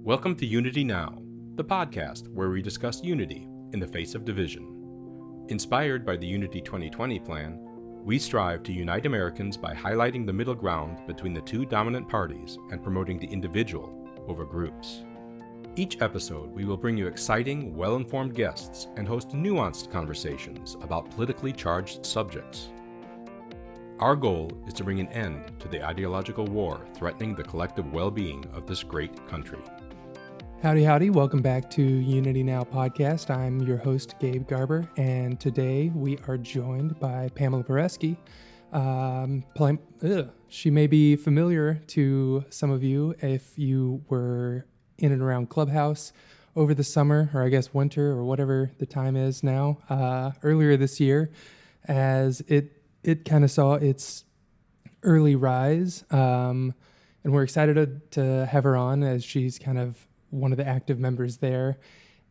Welcome to Unity Now, the podcast where we discuss unity in the face of division. Inspired by the Unity 2020 plan, we strive to unite Americans by highlighting the middle ground between the two dominant parties and promoting the individual over groups. Each episode, we will bring you exciting, well-informed guests and host nuanced conversations about politically charged subjects. Our goal is to bring an end to the ideological war threatening the collective well-being of this great country. Howdy, howdy. Welcome back to Unity Now podcast. I'm your host, Gabe Garber, and today we are joined by Pamela Paresky. She may be familiar to some of you if you were in and around Clubhouse over the summer, or I guess winter, or whatever the time is now, earlier this year, as it kind of saw its early rise. And we're excited to have her on as she's kind of one of the active members there.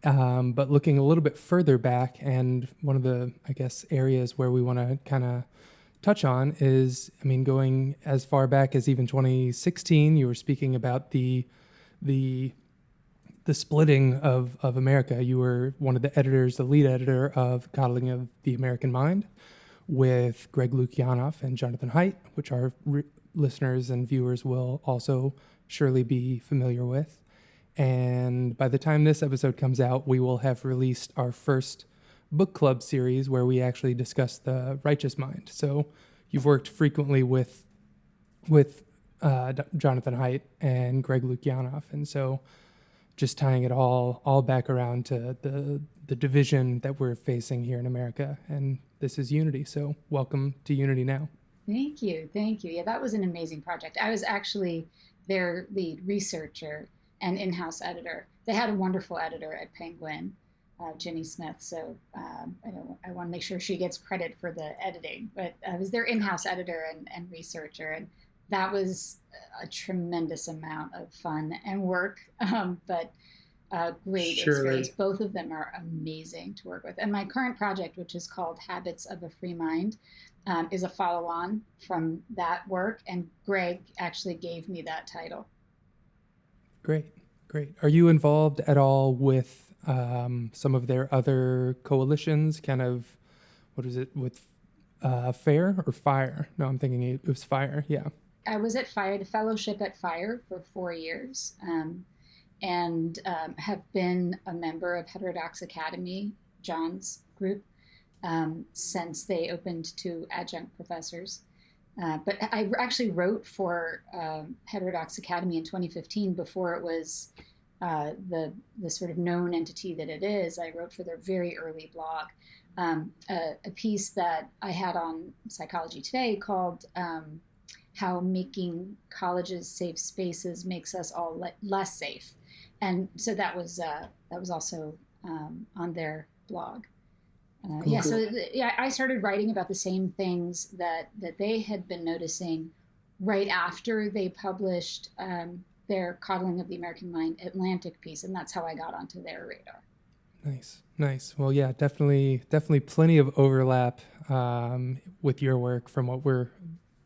But looking a little bit further back, and one of the, I guess, areas where we want to kind of touch on is, going as far back as even 2016, you were speaking about the splitting of America. You were one of the editors, the lead editor of Coddling of the American Mind with Greg Lukianoff and Jonathan Haidt, which our listeners and viewers will also surely be familiar with. And by the time this episode comes out, we will have released our first book club series where we actually discuss the righteous mind. So you've worked frequently with Jonathan Haidt and Greg Lukianoff. And so just tying it all back around to the division that we're facing here in America. And this is Unity. So welcome to Unity Now. Thank you. Yeah, that was an amazing project. I was actually their lead researcher and in-house editor. They had a wonderful editor at Penguin, Jenny Smith. So I want to make sure she gets credit for the editing. But I was their in-house editor and researcher, and that was a tremendous amount of fun and work. But great experience. Both of them are amazing to work with. And my current project, which is called Habits of a Free Mind, is a follow-on from that work. And Greg actually gave me that title. Great. Are you involved at all with some of their other coalitions? Kind of, what is it, with FAIR or FIRE? No, I'm thinking it was FIRE, yeah. I was at FIRE, the fellowship at FIRE for 4 years, and have been a member of Heterodox Academy, John's group, since they opened to adjunct professors. But I actually wrote for Heterodox Academy in 2015 before it was the sort of known entity that it is. I wrote for their very early blog a piece that I had on Psychology Today called How Making Colleges Safe Spaces Makes Us All Less Safe. And so that was also on their blog. I started writing about the same things that they had been noticing right after they published their Coddling of the American Mind Atlantic piece, and that's how I got onto their radar. Nice. Well, yeah, definitely plenty of overlap with your work from what we're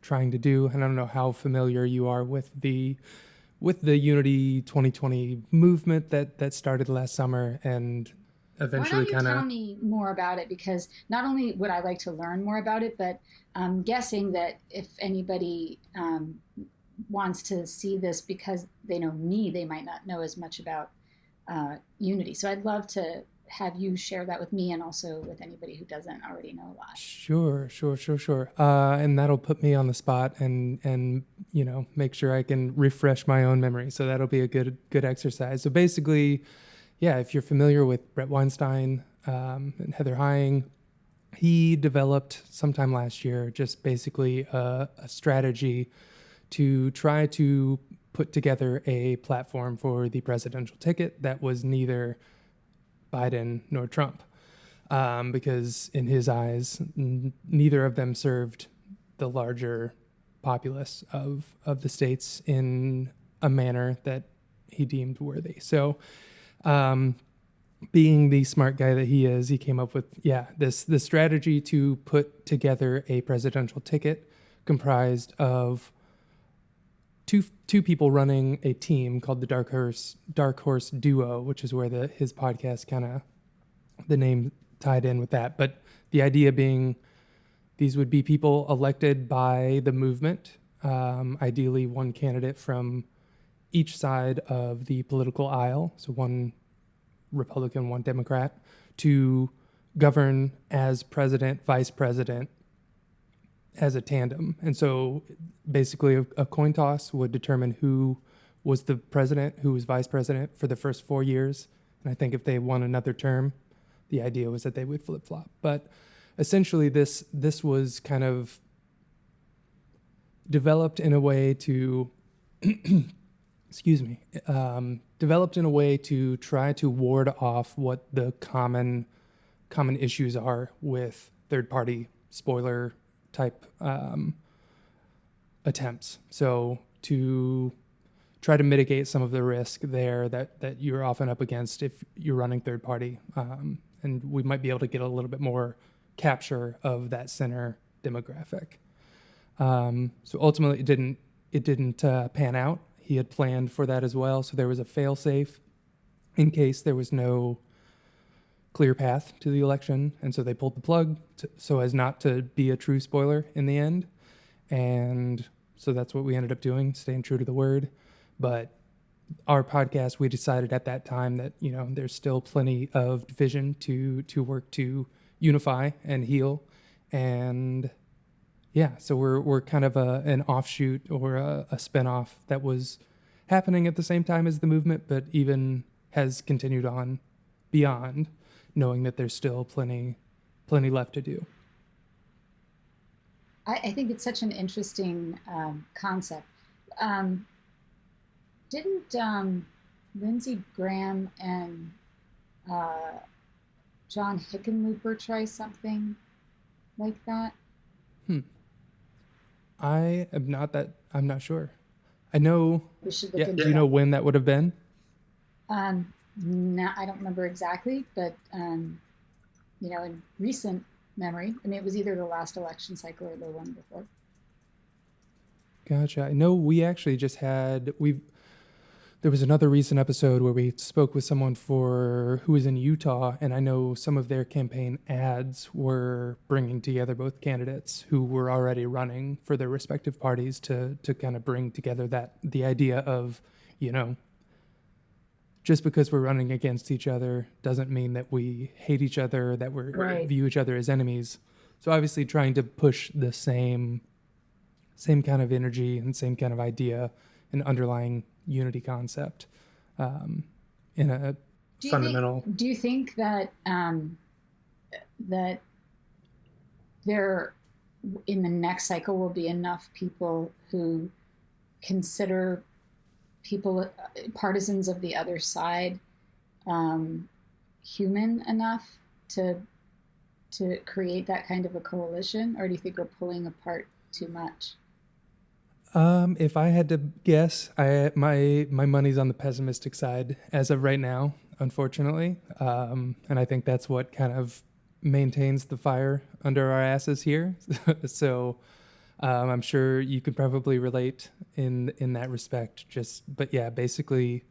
trying to do. And I don't know how familiar you are with the Unity 2020 movement that started last summer and eventually Why don't you tell me more about it? Because not only would I like to learn more about it, but I'm guessing that if anybody wants to see this because they know me, they might not know as much about Unity. So I'd love to have you share that with me and also with anybody who doesn't already know a lot. Sure. And that'll put me on the spot and make sure I can refresh my own memory. So that'll be a good exercise. So basically, yeah, if you're familiar with Brett Weinstein and Heather Heying, he developed sometime last year just basically a strategy to try to put together a platform for the presidential ticket that was neither Biden nor Trump, because in his eyes, neither of them served the larger populace of the states in a manner that he deemed worthy. So being the smart guy that he is, he came up with, this strategy to put together a presidential ticket comprised of two people running a team called the Dark Horse Duo, which is where his podcast kind of the name tied in with that. But the idea being these would be people elected by the movement, ideally one candidate from each side of the political aisle, so one Republican, one Democrat, to govern as president, vice president, as a tandem. And so basically a coin toss would determine who was the president, who was vice president for the first 4 years. And I think if they won another term, the idea was that they would flip-flop. But essentially this was kind of developed in a way to developed in a way to try to ward off what the common issues are with third-party spoiler type attempts. So to try to mitigate some of the risk there that you're often up against if you're running third party, and we might be able to get a little bit more capture of that center demographic. So ultimately, it didn't pan out. He had planned for that as well, so there was a fail-safe in case there was no clear path to the election, and so they pulled the plug so as not to be a true spoiler in the end. And so that's what we ended up doing, staying true to the word. But our podcast, we decided at that time that, you know, there's still plenty of division to work to unify and heal. And yeah, so we're kind of an offshoot or a spinoff that was happening at the same time as the movement, but even has continued on beyond, knowing that there's still plenty left to do. I think it's such an interesting concept. Didn't Lindsey Graham and John Hickenlooper try something like that? I'm not sure. I know. We should look into do you know when that would have been? No, I don't remember exactly, but you know, in recent memory, I mean, it was either the last election cycle or the one before. Gotcha. I know we actually just there was another recent episode where we spoke with someone who was in Utah, and I know some of their campaign ads were bringing together both candidates who were already running for their respective parties to kind of bring together the idea of, you know, just because we're running against each other doesn't mean that we hate each other, that we view each other as enemies. So obviously trying to push the same kind of energy and same kind of idea and underlying unity concept in a fundamental. Do you think that that there in the next cycle will be enough people who consider people partisans of the other side human enough to create that kind of a coalition, or do you think we're pulling apart too much? If I had to guess, my money's on the pessimistic side as of right now, unfortunately. And I think that's what kind of maintains the fire under our asses here. So I'm sure you could probably relate in that respect. But yeah, basically,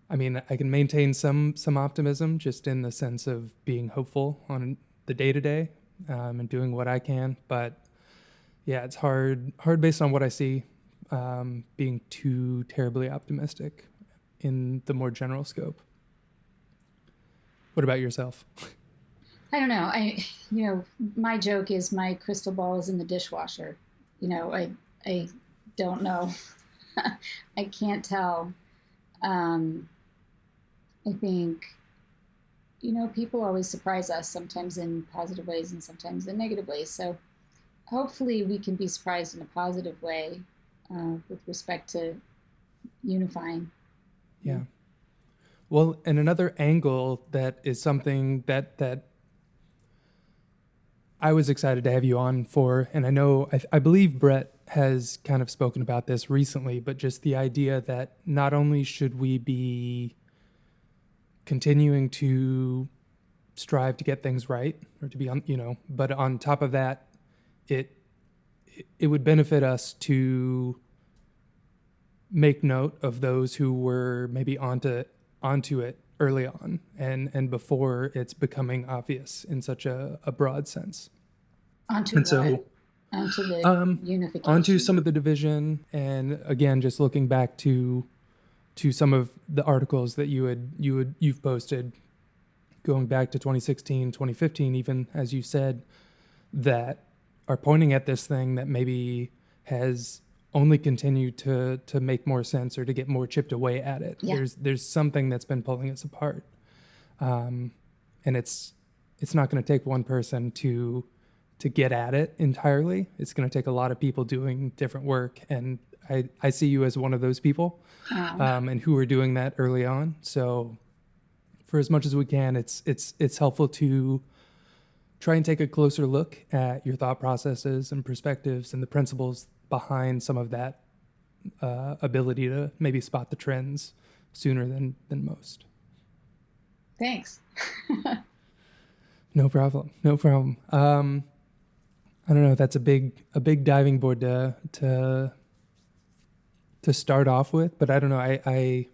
I mean, I can maintain some optimism just in the sense of being hopeful on the day-to-day and doing what I can. But yeah, it's hard based on what I see, being too terribly optimistic in the more general scope. What about yourself? I don't know. My joke is my crystal ball is in the dishwasher. I don't know. I can't tell. I think, people always surprise us, sometimes in positive ways and sometimes in negative ways. So hopefully we can be surprised in a positive way with respect to unifying. Yeah. Well, and another angle that is something that I was excited to have you on for, and I believe Brett has kind of spoken about this recently, but just the idea that not only should we be continuing to strive to get things right, or to be on, but on top of that, it would benefit us to make note of those who were maybe onto it early on and before it's becoming obvious in such a broad sense. Onto And what? so Onto the unification. onto some of the division, and again, just looking back to some of the articles that you've posted going back to 2016, 2015, even, as you said, that are pointing at this thing that maybe has only continued to make more sense or to get more chipped away at it. Yeah. There's something that's been pulling us apart. And it's not going to take one person to get at it entirely. It's going to take a lot of people doing different work. And I see you as one of those people, and who are doing that early on. So for as much as we can, it's helpful to try and take a closer look at your thought processes and perspectives and the principles behind some of that ability to maybe spot the trends sooner than most. Thanks. No problem. I don't know. That's a big diving board to start off with, but I don't know.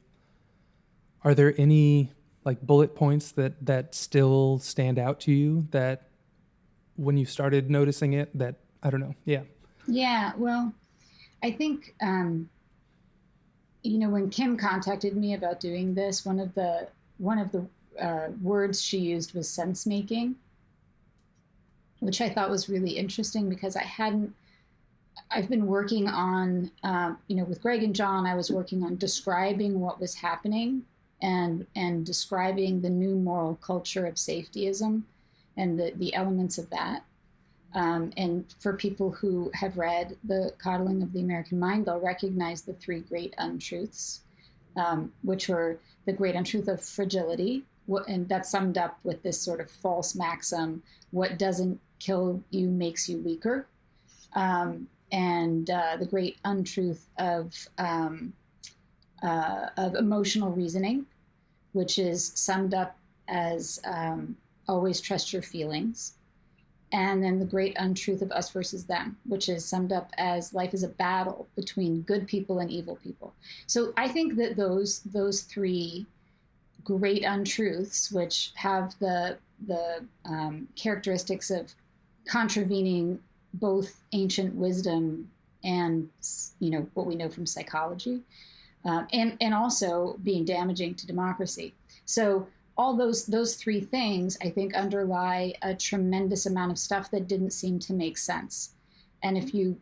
Are there any like bullet points that still stand out to you that when you started noticing it, that I don't know. Yeah. Yeah. Well, I think, when Kim contacted me about doing this, one of the words she used was sense making, which I thought was really interesting because I've been working on, with Greg and John, I was working on describing what was happening and describing the new moral culture of safetyism and the elements of that. And for people who have read The Coddling of the American Mind, they'll recognize the three great untruths, which were the great untruth of fragility, and that's summed up with this sort of false maxim: what doesn't kill you makes you weaker. And the great untruth of emotional reasoning, which is summed up as always trust your feelings. And then the great untruth of us versus them, which is summed up as life is a battle between good people and evil people. So I think that those three great untruths, which have the characteristics of contravening both ancient wisdom and what we know from psychology, and also being damaging to democracy. So all those three things, I think, underlie a tremendous amount of stuff that didn't seem to make sense. And if you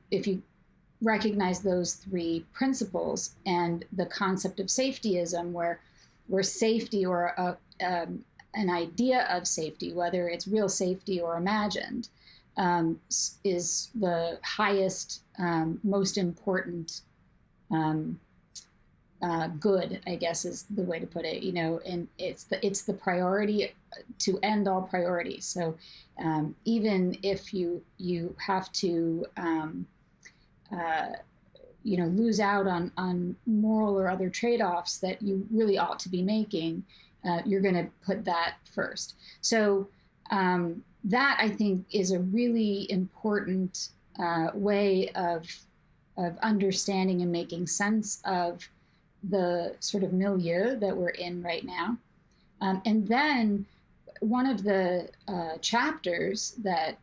recognize those three principles and the concept of safetyism, where safety or an idea of safety, whether it's real safety or imagined, is the highest, most important good, I guess is the way to put it, and it's the priority to end all priorities. So even if you have to, lose out on moral or other trade-offs that you really ought to be making, you're going to put that first. So that, I think, is a really important way of understanding and making sense of the sort of milieu that we're in right now. And then one of the chapters that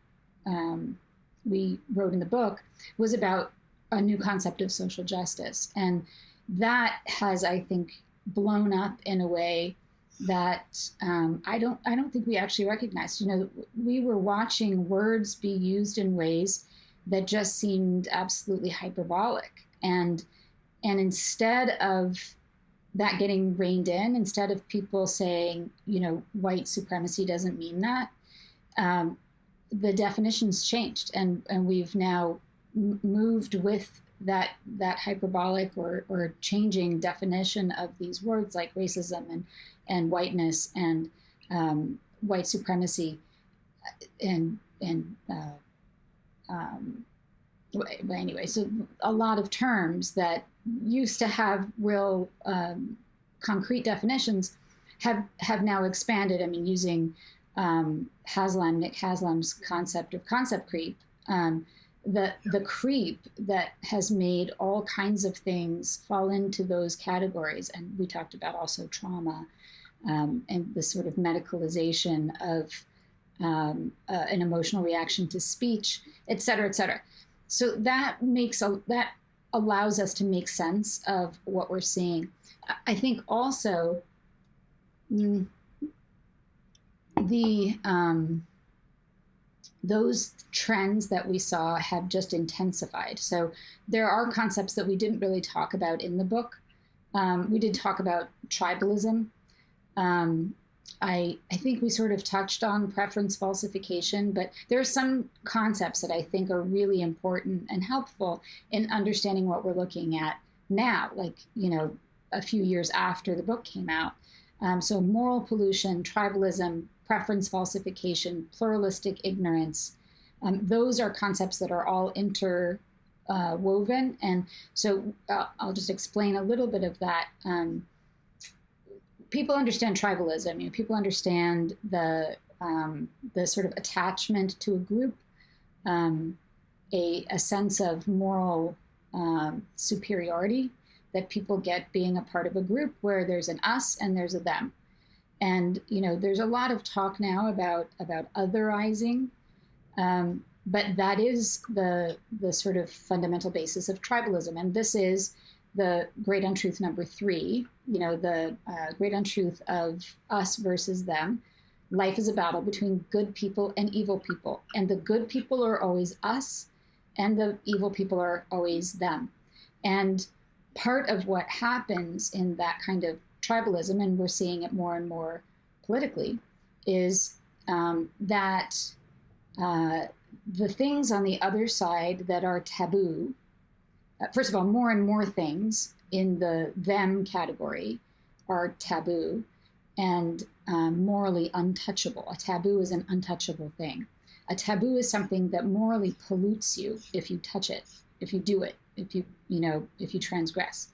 we wrote in the book was about a new concept of social justice. And that has, I think, blown up in a way that I don't think we actually recognized. We were watching words be used in ways that just seemed absolutely hyperbolic. And instead of that getting reined in, instead of people saying, white supremacy doesn't mean that, the definitions changed. And we've now moved with that hyperbolic or changing definition of these words like racism and whiteness and white supremacy but anyway, so a lot of terms that used to have real concrete definitions have now expanded. I mean, using Nick Haslam's concept of concept creep, the creep that has made all kinds of things fall into those categories. And we talked about also trauma, and the sort of medicalization of an emotional reaction to speech, et cetera, et cetera. So that allows us to make sense of what we're seeing. I think also those trends that we saw have just intensified. So there are concepts that we didn't really talk about in the book. We did talk about tribalism. I think we sort of touched on preference falsification, but there are some concepts that I think are really important and helpful in understanding what we're looking at now, like, a few years after the book came out. So moral pollution, tribalism, preference falsification, pluralistic ignorance, those are concepts that are all interwoven. And so I'll just explain a little bit of that. People understand tribalism. People understand the sort of attachment to a group, a sense of moral superiority that people get being a part of a group where there's an us and there's a them. And, there's a lot of talk now about otherizing, but that is the sort of fundamental basis of tribalism. And this is the great untruth number 3, the great untruth of us versus them. Life is a battle between good people and evil people. And the good people are always us, and the evil people are always them. And part of what happens in that kind of tribalism, and we're seeing it more and more politically, is that the things on the other side that are taboo, first of all, more and more things in the them category are taboo and morally untouchable. A taboo is an untouchable thing. A taboo is something that morally pollutes you if you touch it, if you do it, if you transgress.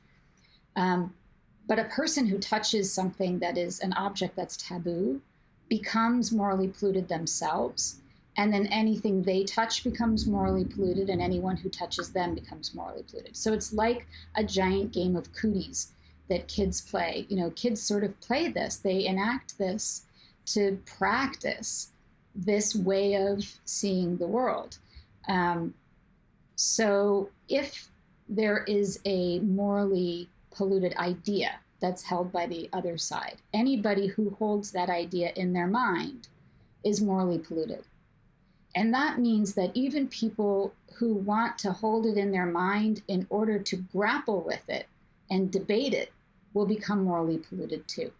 But a person who touches something that is an object that's taboo becomes morally polluted themselves. And then anything they touch becomes morally polluted, and anyone who touches them becomes morally polluted. So it's like a giant game of cooties that kids play. Kids sort of play this. They enact this to practice this way of seeing the world. So if there is a morally polluted idea that's held by the other side, anybody who holds that idea in their mind is morally polluted. And that means that even people who want to hold it in their mind in order to grapple with it and debate it will become morally polluted too.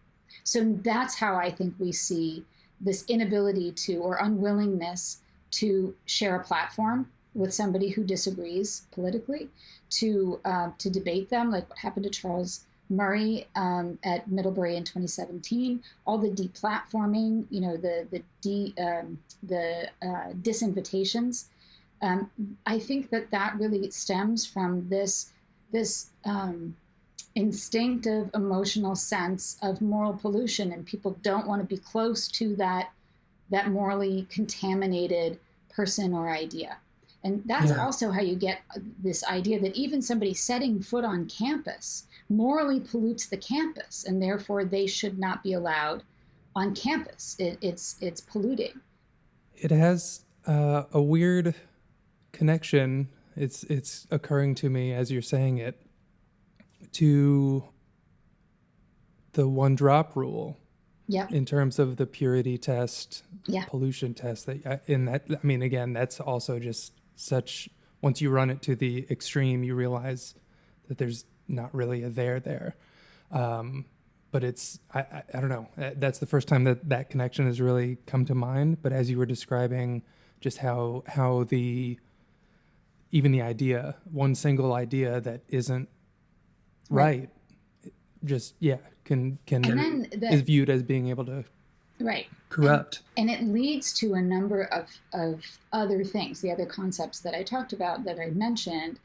So that's how I think we see this inability to, or unwillingness to, share a platform with somebody who disagrees politically, to debate them, like what happened to Charles Murray at Middlebury in 2017, all the deplatforming, the disinvitations. I think that really stems from this instinctive emotional sense of moral pollution, and people don't want to be close to that morally contaminated person or idea. And that's also how you get this idea that even somebody setting foot on campus morally pollutes the campus, and therefore they should not be allowed on campus. It's polluting. It has a weird connection. It's occurring to me as you're saying it, to the one drop rule. Yeah. In terms of the purity test, yeah. pollution test, that's also just such, once you run it to the extreme, you realize that there's not really a there. But it's, I don't know, that's the first time that connection has really come to mind. But as you were describing just how even the idea, one single idea that isn't right, just, is viewed as being able to corrupt. And it leads to a number of other things, the other concepts that I talked about, that I mentioned.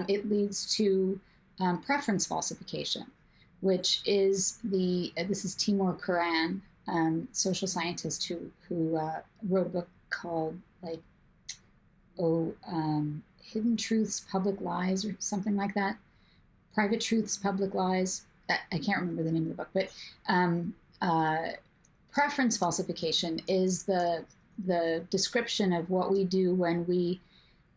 It leads to preference falsification, which is this is Timur Kuran, social scientist who wrote a book called hidden truths, public lies, or something like that. Private truths, public lies. I can't remember the name of the book, but preference falsification is the description of what we do when we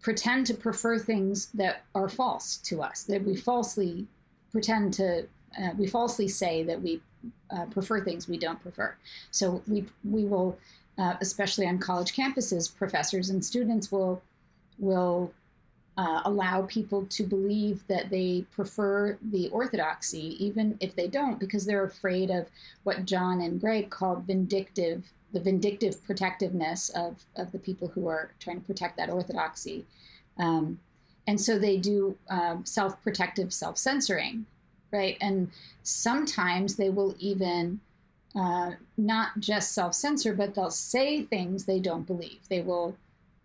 pretend to prefer things that are false to us, that we falsely pretend to, we falsely say that we prefer things we don't prefer. So we will, especially on college campuses, professors and students will allow people to believe that they prefer the orthodoxy, even if they don't, because they're afraid of what John and Greg called the vindictive protectiveness of the people who are trying to protect that orthodoxy. And so they do self-protective self-censoring, right? And sometimes they will even not just self-censor, but they'll say things they don't believe. They will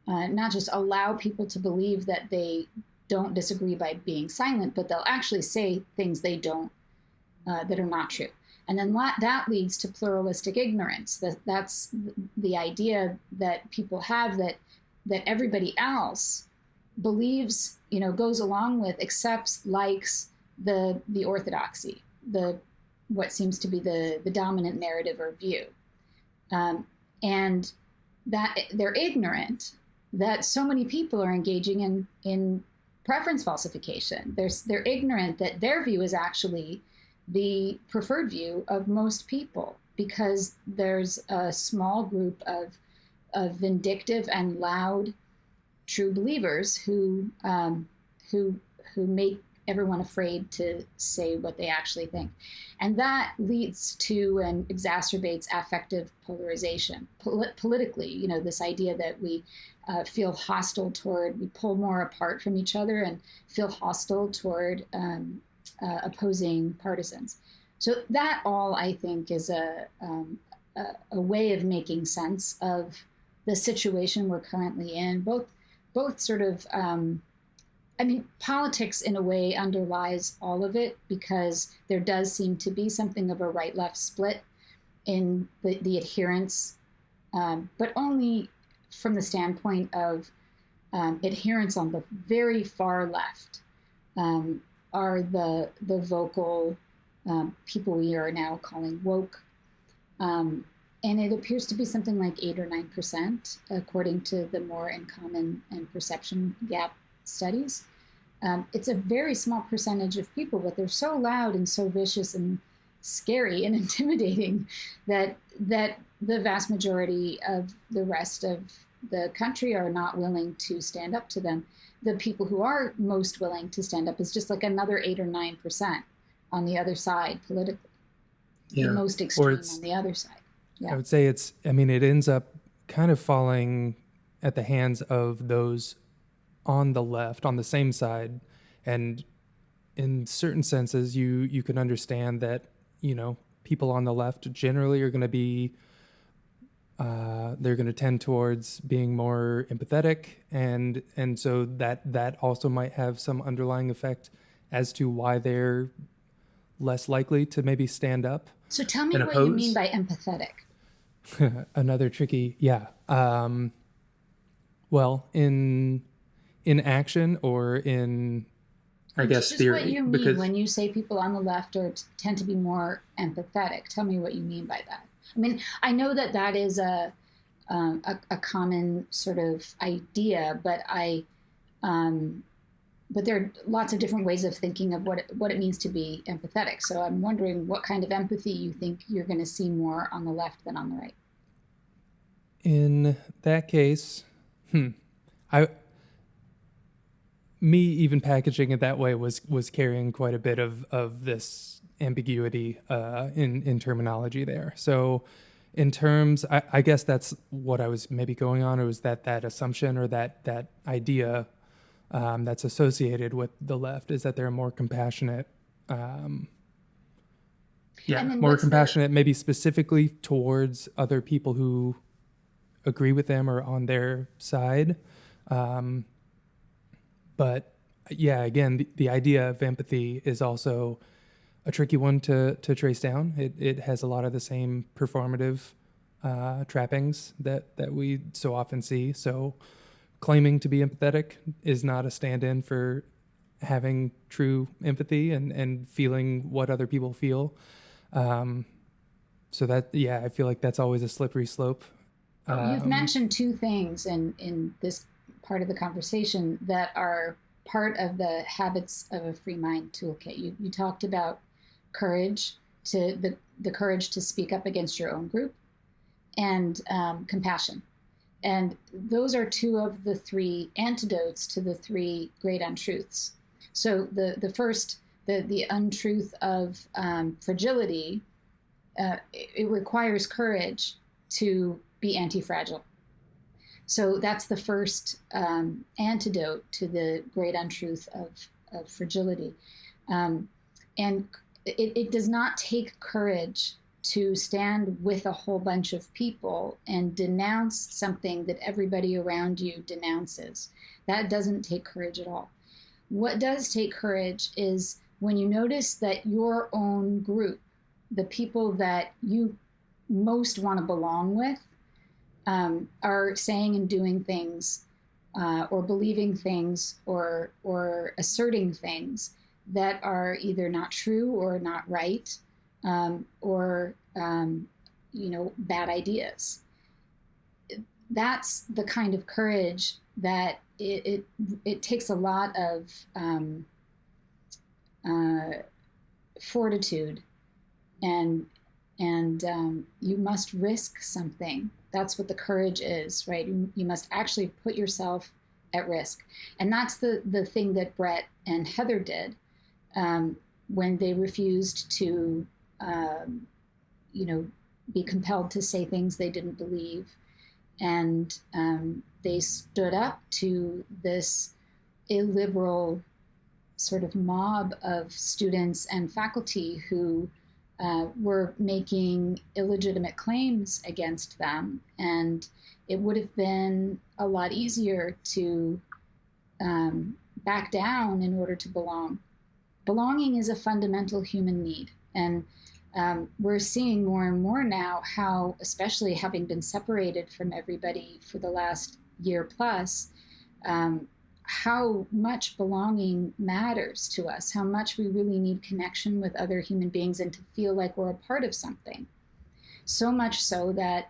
not just allow people to believe that they don't disagree by being silent, but they'll actually say things they don't, that are not true. And then that leads to pluralistic ignorance. That's the idea that people have that everybody else believes, goes along with, accepts, likes the orthodoxy, what seems to be the dominant narrative or view. And that they're ignorant that so many people are engaging in preference falsification. They're ignorant that their view is actually the preferred view of most people, because there's a small group of vindictive and loud true believers who make everyone afraid to say what they actually think. And that leads to and exacerbates affective polarization. Politically, this idea that we feel hostile toward, we pull more apart from each other and feel hostile toward opposing partisans. So that all, I think, is a way of making sense of the situation we're currently in. Both sort of, politics in a way underlies all of it, because there does seem to be something of a right-left split in the adherents, but only from the standpoint of adherents on the very far left are the vocal people we are now calling woke. And it appears to be something like 8 or 9%, according to the More in Common and Perception Gap studies. It's a very small percentage of people, but they're so loud and so vicious and scary and intimidating that the vast majority of the rest of the country are not willing to stand up to them. The people who are most willing to stand up is just like another 8 or 9% on the other side politically. Yeah. The most extreme on the other side. Yeah. I would say it ends up kind of falling at the hands of those on the left, on the same side. And in certain senses, you can understand that, people on the left generally are going to be, they're going to tend towards being more empathetic. And so that also might have some underlying effect as to why they're less likely to maybe stand up. So tell me what you mean by empathetic. Another tricky, yeah. Well, in action or in, I guess, just theory. What you mean when you say people on the left tend to be more empathetic. Tell me what you mean by that. I know that is a common sort of idea, but but there are lots of different ways of thinking of what it means to be empathetic. So I'm wondering what kind of empathy you think you're going to see more on the left than on the right. In that case, me even packaging it that way was carrying quite a bit of this ambiguity in terminology there. So in terms, I guess that's what I was maybe going on, or was that assumption or that idea that's associated with the left is that they're more compassionate. More compassionate, maybe specifically towards other people who agree with them or on their side. But yeah, again, the idea of empathy is also a tricky one to trace down. It has a lot of the same performative trappings that we so often see. So claiming to be empathetic is not a stand-in for having true empathy and feeling what other people feel. So that, I feel like that's always a slippery slope. You've mentioned two things in this part of the conversation that are part of the Habits of a Free Mind toolkit. You talked about courage, the courage to speak up against your own group, and compassion. And those are two of the three antidotes to the three great untruths. So the first, the untruth of fragility, it requires courage to be anti-fragile. So that's the first antidote to the great untruth of fragility. And it does not take courage to stand with a whole bunch of people and denounce something that everybody around you denounces. That doesn't take courage at all. What does take courage is when you notice that your own group, the people that you most want to belong with, are saying and doing things or believing things or asserting things that are either not true or not right, or bad ideas. That's the kind of courage that it takes a lot of fortitude, and you must risk something. That's what the courage is, right? You must actually put yourself at risk. And that's the thing that Brett and Heather did when they refused to, be compelled to say things they didn't believe. And they stood up to this illiberal sort of mob of students and faculty who were making illegitimate claims against them. And it would have been a lot easier to back down in order to belong. Belonging is a fundamental human need. And we're seeing more and more now how, especially having been separated from everybody for the last year plus, how much belonging matters to us, how much we really need connection with other human beings and to feel like we're a part of something. So much so that,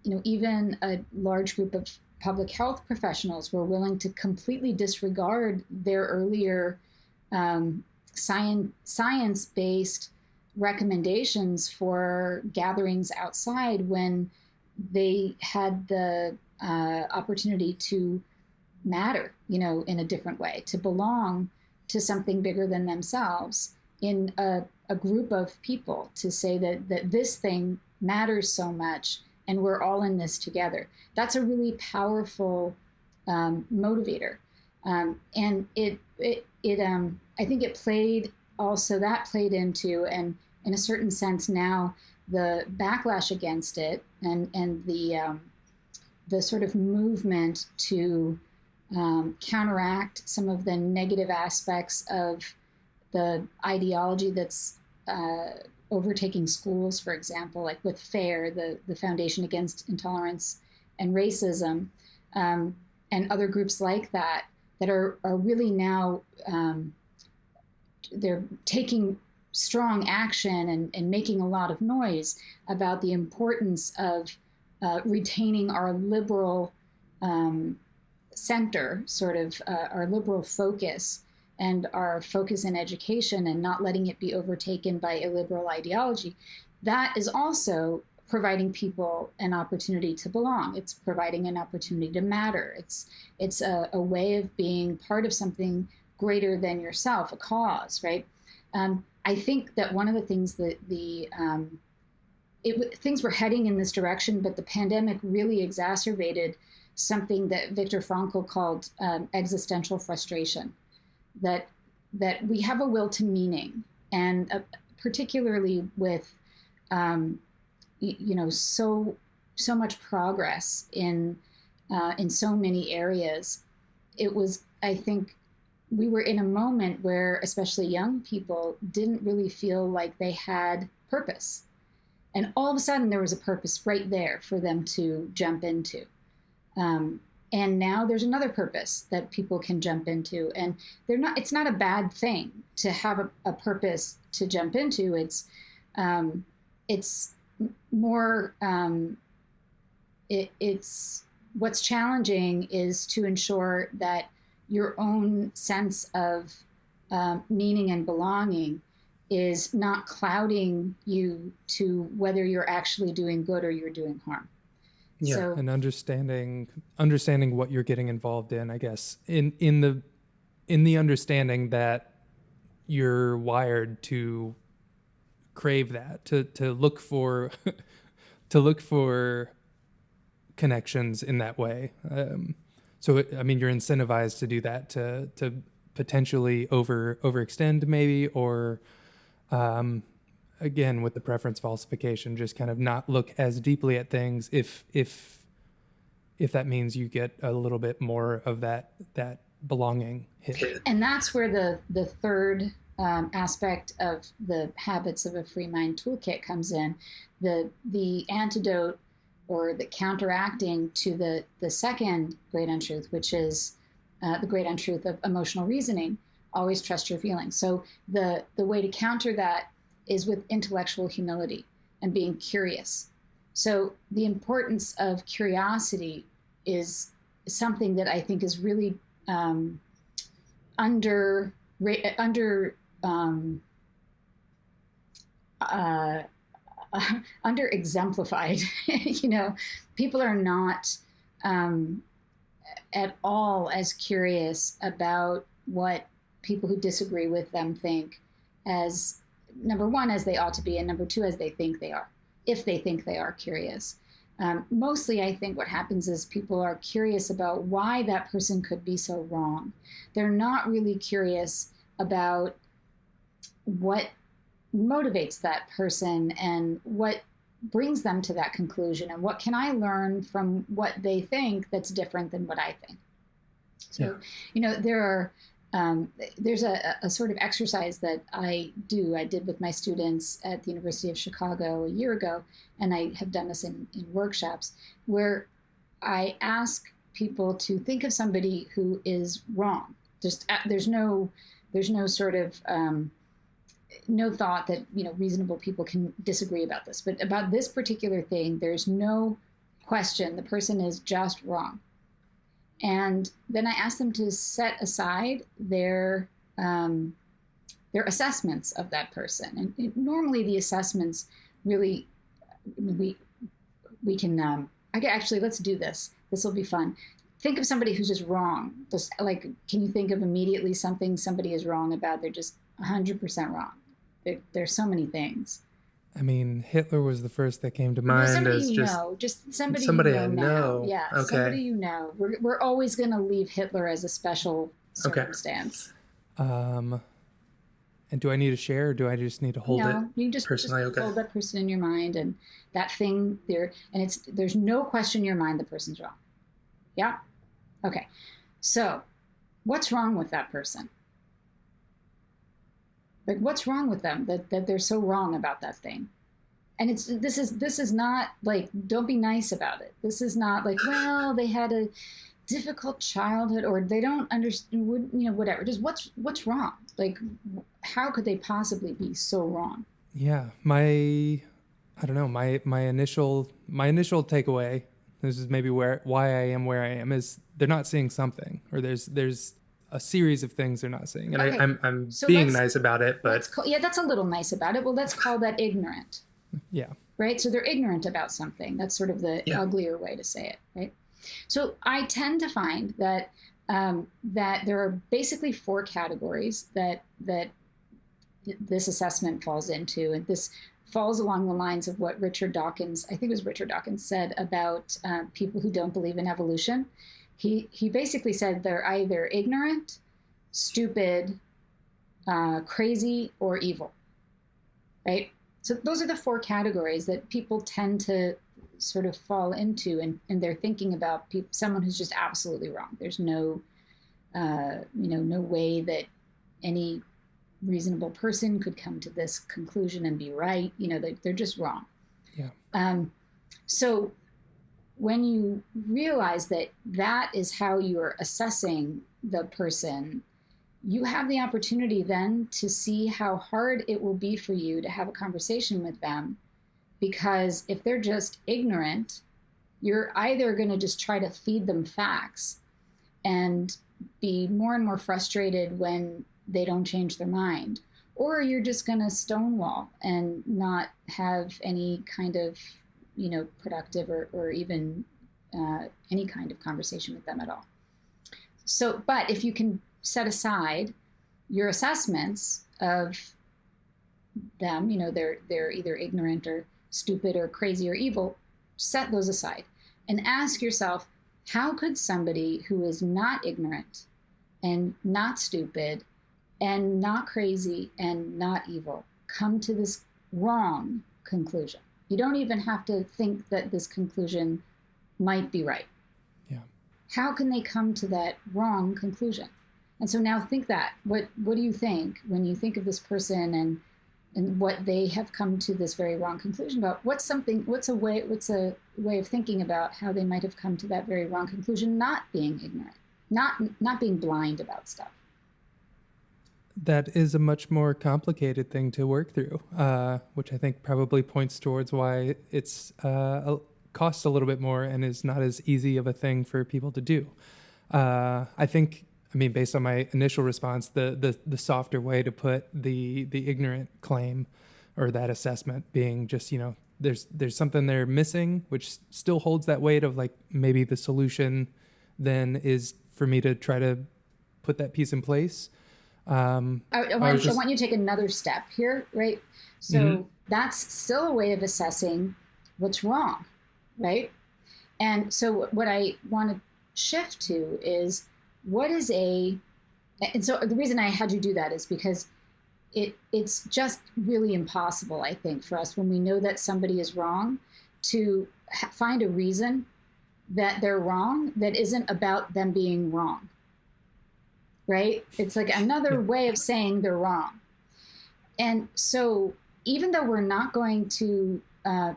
even a large group of public health professionals were willing to completely disregard their earlier science-based recommendations for gatherings outside when they had the opportunity to matter, in a different way, to belong to something bigger than themselves in a group of people, to say that this thing matters so much and we're all in this together. That's a really powerful motivator. And I think it played into, and in a certain sense now, the backlash against it and the sort of movement to counteract some of the negative aspects of the ideology that's overtaking schools, for example, like with FAIR, the Foundation Against Intolerance and Racism, and other groups like that are really now, they're taking strong action and making a lot of noise about the importance of retaining our liberal center, sort of our liberal focus and our focus in education, and not letting it be overtaken by illiberal ideology. That is also providing people an opportunity to belong. It's providing an opportunity to matter. It's a way of being part of something greater than yourself, a cause, right? I think that one of the things that things were heading in this direction, but the pandemic really exacerbated something that Viktor Frankl called existential frustration, that we have a will to meaning, and particularly with so much progress in so many areas. It was, I think, we were in a moment where especially young people didn't really feel like they had purpose. And all of a sudden there was a purpose right there for them to jump into. And now there's another purpose that people can jump into, and it's not a bad thing to have a purpose to jump into. It's more, it's what's challenging is to ensure that your own sense of meaning and belonging is not clouding you to whether you're actually doing good or you're doing harm. Yeah, so, and understanding what you're getting involved in, I guess, in the understanding that you're wired to crave that, to look for connections in that way. So I mean, you're incentivized to do that, to potentially overextend maybe, or again, with the preference falsification, just kind of not look as deeply at things if that means you get a little bit more of that belonging hit. And that's where the third aspect of the Habits of a Free Mind toolkit comes in. The antidote, or the counteracting to the second great untruth, which is the great untruth of emotional reasoning. Always trust your feelings. So the way to counter that is with intellectual humility and being curious. So the importance of curiosity is something that I exemplified people are not at all as curious about what people who disagree with them think, as number one, as they ought to be, and number two, as they think they are, if they think they are curious. Mostly, I think what happens is people are curious about why that person could be so wrong. They're not really curious about what motivates that person and what brings them to that conclusion, and what can I learn from what they think that's different than what I think. So, there's a sort of exercise that I did with my students at the University of Chicago a year ago, and I have done this in workshops, where I ask people to think of somebody who is wrong. There's no sort of no thought that reasonable people can disagree about this, but about this particular thing, there's no question. The person is just wrong. And then I ask them to set aside their assessments of that person. And normally the assessments really, we can, actually, let's do this. This will be fun. Think of somebody who's just wrong. Just like, can you think of immediately something somebody is wrong about? They're just 100% wrong. There's so many things. I mean, Hitler was the first that came to mind. Somebody as just somebody I know. Yeah, okay. Somebody you know. We're always going to leave Hitler as a special circumstance. Okay. And do I need to share, or do I just need to hold it? No, you just personally. Hold that person in your mind, and that thing there, and there's no question in your mind the person's wrong. Yeah. Okay. So, what's wrong with that person? Like, what's wrong with them that they're so wrong about that thing? And this is not like, don't be nice about it. This is not like, well, they had a difficult childhood, or they don't understand, whatever. Just what's wrong? Like, how could they possibly be so wrong? Yeah, my initial takeaway, this is maybe why I am where I am, is they're not seeing something, or there's a series of things they're not seeing. And okay. I'm so being nice about it, but that's a little nice about it. Well, let's call that ignorant. Yeah. Right. So they're ignorant about something. That's sort of the uglier way to say it. Right. So I tend to find that there are basically 4 categories that this assessment falls into, and this falls along the lines of what Richard Dawkins said about people who don't believe in evolution. He basically said they're either ignorant, stupid, crazy, or evil, right? So those are the 4 categories that people tend to sort of fall into, and they're thinking about someone who's just absolutely wrong. There's no way that any reasonable person could come to this conclusion and be right. They're just wrong. Yeah. So when you realize that that is how you're assessing the person, you have the opportunity then to see how hard it will be for you to have a conversation with them. Because if they're just ignorant, you're either going to just try to feed them facts and be more and more frustrated when they don't change their mind, or you're just going to stonewall and not have any kind of, productive or even any kind of conversation with them at all. So, but if you can set aside your assessments of them, they're either ignorant or stupid or crazy or evil, set those aside and ask yourself, how could somebody who is not ignorant and not stupid and not crazy and not evil come to this wrong conclusion? You don't even have to think that this conclusion might be right. Yeah. How can they come to that wrong conclusion? And so now think that. What do you think when you think of this person and what they have come to this very wrong conclusion about? What's a way of thinking about how they might have come to that very wrong conclusion, not being ignorant, not being blind about stuff? That is a much more complicated thing to work through, which I think probably points towards why it's costs a little bit more and is not as easy of a thing for people to do. I mean, based on my initial response, the softer way to put the ignorant claim or that assessment being just, there's something they're missing, which still holds that weight of like, maybe the solution then is for me to try to put that piece in place. I want you to take another step here, right? So that's still a way of assessing what's wrong, right? And so what I want to shift to is and so the reason I had you do that is because it's just really impossible, I think, for us when we know that somebody is wrong to find a reason that they're wrong that isn't about them being wrong. Right? It's like another way of saying they're wrong. And so even though we're not going to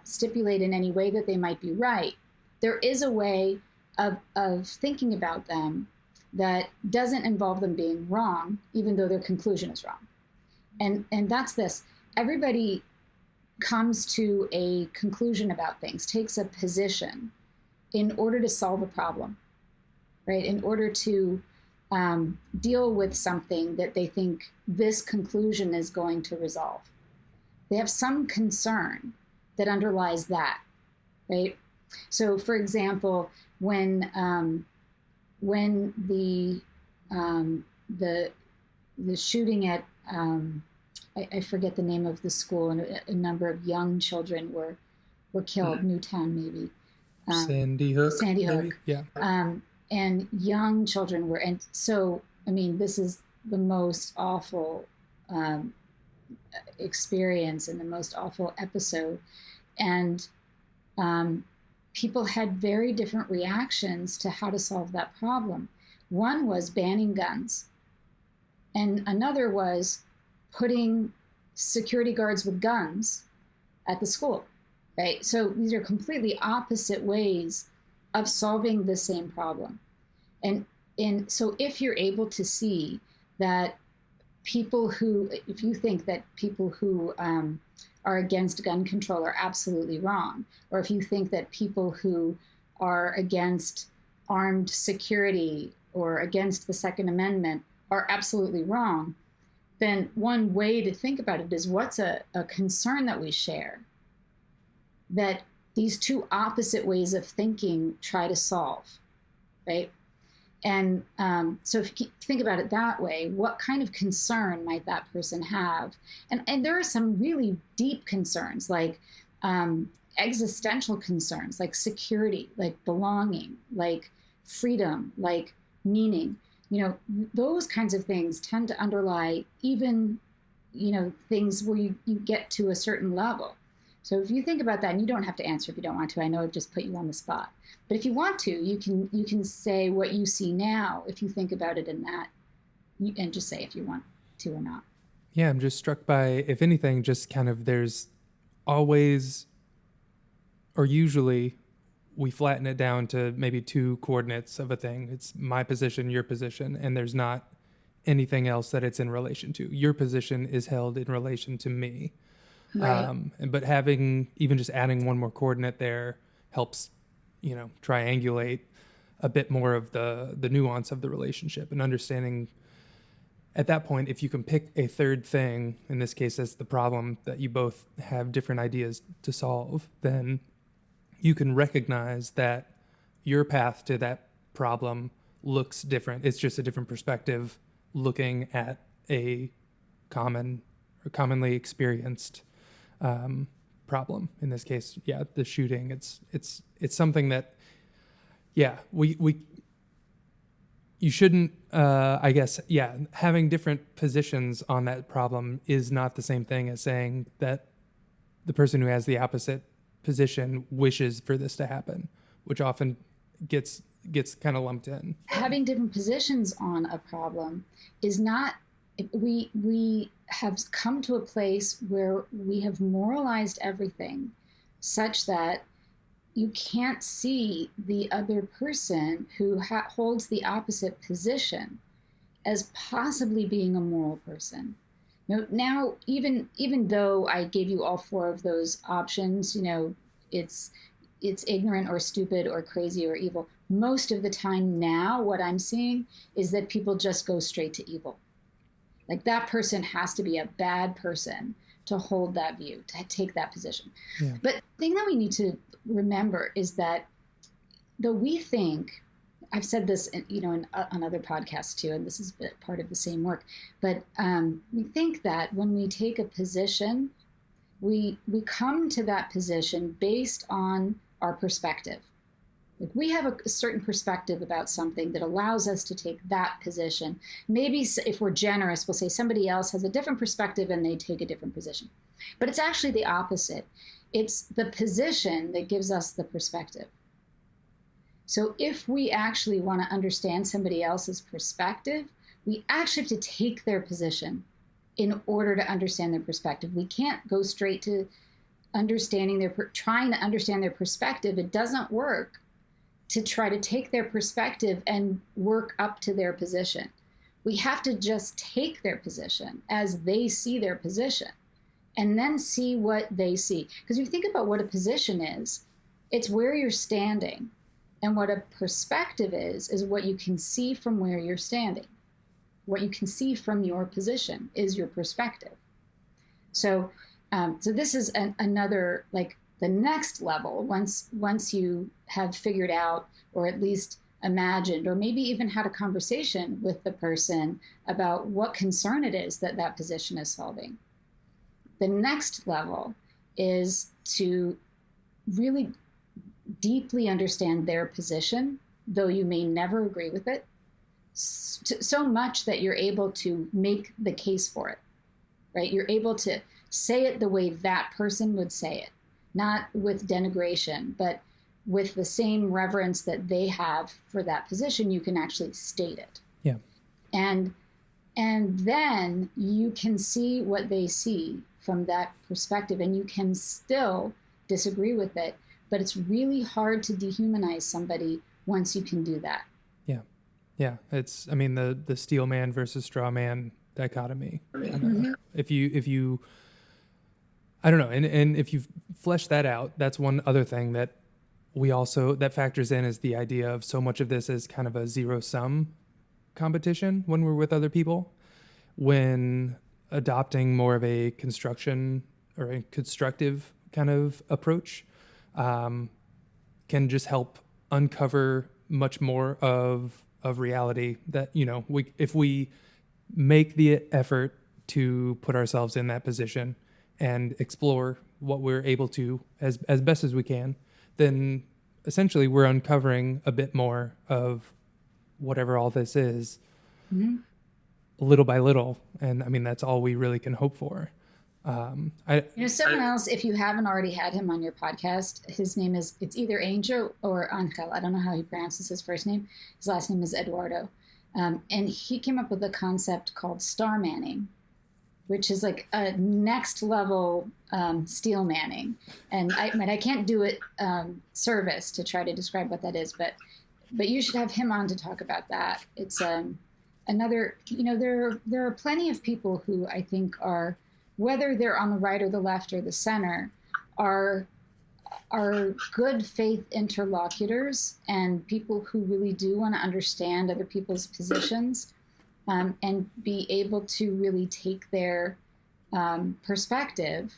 stipulate in any way that they might be right, there is a way of thinking about them that doesn't involve them being wrong, even though their conclusion is wrong. And that's this. Everybody comes to a conclusion about things, takes a position in order to solve a problem, right? In order to deal with something that they think this conclusion is going to resolve. They have some concern that underlies that, right? So, for example, when the shooting at I forget the name of the school, and a number of young children were killed, Newtown maybe. Sandy Hook. Sandy Hook. Maybe? Yeah. And young children were, and so, I mean, this is the most awful experience and the most awful episode. And people had very different reactions to how to solve that problem. One was banning guns, and another was putting security guards with guns at the school, right? So these are completely opposite ways of solving the same problem. And so if you're able to see that if you think that people who are against gun control are absolutely wrong, or if you think that people who are against armed security or against the Second Amendment are absolutely wrong, then one way to think about it is what's a concern that we share that these two opposite ways of thinking try to solve, right? And so if you think about it that way, what kind of concern might that person have? And there are some really deep concerns, like existential concerns, like security, like belonging, like freedom, like meaning. Those kinds of things tend to underlie even, things where you get to a certain level. So if you think about that, and you don't have to answer if you don't want to, I know I've just put you on the spot, but if you want to, you can say what you see now if you think about it in that, and just say if you want to or not. Yeah, I'm just struck by, if anything, just kind of there's always or usually we flatten it down to maybe 2 coordinates of a thing. It's my position, your position, and there's not anything else that it's in relation to. Your position is held in relation to me. Right. But having, even just adding one more coordinate there helps, triangulate a bit more of the nuance of the relationship, and understanding at that point, if you can pick a third thing, in this case, as the problem that you both have different ideas to solve, then you can recognize that your path to that problem looks different. It's just a different perspective looking at a commonly experienced problem. In this case, the shooting. It's something that, you shouldn't, having different positions on that problem is not the same thing as saying that the person who has the opposite position wishes for this to happen, which often gets kind of lumped in. Having different positions on a problem is not, we have come to a place where we have moralized everything such that you can't see the other person who holds the opposite position as possibly being a moral person. Now, even though I gave you all 4 of those options, it's ignorant or stupid or crazy or evil. Most of the time now, what I'm seeing is that people just go straight to evil. Like, that person has to be a bad person to hold that view, to take that position. Yeah. But the thing that we need to remember is that though we think, I've said this, on other podcasts too, and this is part of the same work, but we think that when we take a position, we come to that position based on our perspective. Like, we have a certain perspective about something that allows us to take that position. Maybe if we're generous, we'll say somebody else has a different perspective and they take a different position. But it's actually the opposite. It's the position that gives us the perspective. So if we actually want to understand somebody else's perspective, we actually have to take their position in order to understand their perspective. We can't go straight to trying to understand their perspective. It doesn't work to try to take their perspective and work up to their position. We have to just take their position as they see their position and then see what they see. Because if you think about what a position is, it's where you're standing. And what a perspective is what you can see from where you're standing. What you can see from your position is your perspective. So this is another, like, the next level. Once you have figured out, or at least imagined, or maybe even had a conversation with the person about what concern it is that position is solving. The next level is to really deeply understand their position, though you may never agree with it, so much that you're able to make the case for it, right? You're able to say it the way that person would say it, not with denigration, but with the same reverence that they have for that position. You can actually state it. Yeah. And then you can see what they see from that perspective, and you can still disagree with it. But it's really hard to dehumanize somebody once you can do that. Yeah. It's, the steel man versus straw man dichotomy. Mm-hmm. If you, I don't know. And if you flesh that out, that's one other thing that that factors in, is the idea of so much of this is kind of a zero-sum competition when we're with other people. When adopting more of a construction or a constructive kind of approach, can just help uncover much more of reality that, if we make the effort to put ourselves in that position and explore what we're able to as best as we can, then essentially we're uncovering a bit more of whatever all this is, mm-hmm. little by little. And that's all we really can hope for. Someone else, if you haven't already had him on your podcast, his name is, it's either Angel or Angel. I don't know how he pronounces his first name. His last name is Eduardo. And he came up with a concept called star manning. which is like a next level steel manning. And I can't do it service to try to describe what that is, but you should have him on to talk about that. It's another, there are plenty of people who I think are, whether they're on the right or the left or the center, are good faith interlocutors and people who really do want to understand other people's positions, and be able to really take their perspective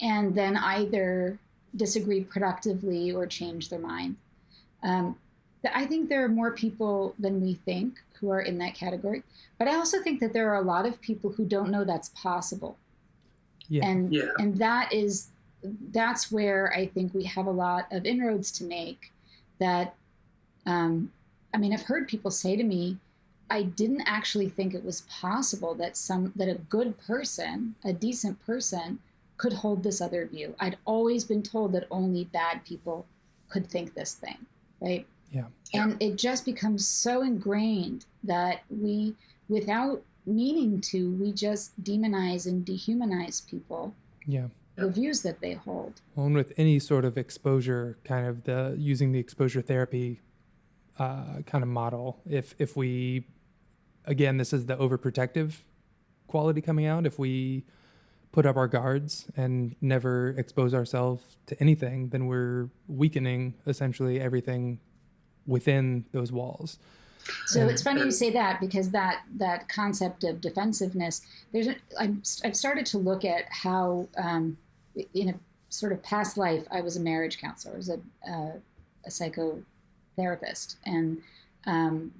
and then either disagree productively or change their mind. I think there are more people than we think who are in that category, but I also think that there are a lot of people who don't know that's possible. Yeah. And that's where I think we have a lot of inroads to make. That, I've heard people say to me, I didn't actually think it was possible that a good person, a decent person, could hold this other view. I'd always been told that only bad people could think this thing, right? Yeah. And it just becomes so ingrained that we, without meaning to, we just demonize and dehumanize people. Yeah. The views that they hold. Well, and with any sort of exposure, kind of using the exposure therapy kind of model, if we, again, this is the overprotective quality coming out. If we put up our guards and never expose ourselves to anything, then we're weakening essentially everything within those walls. So it's funny you say that, because that concept of defensiveness, I've started to look at how, in a sort of past life, I was a marriage counselor. I was a psychotherapist, and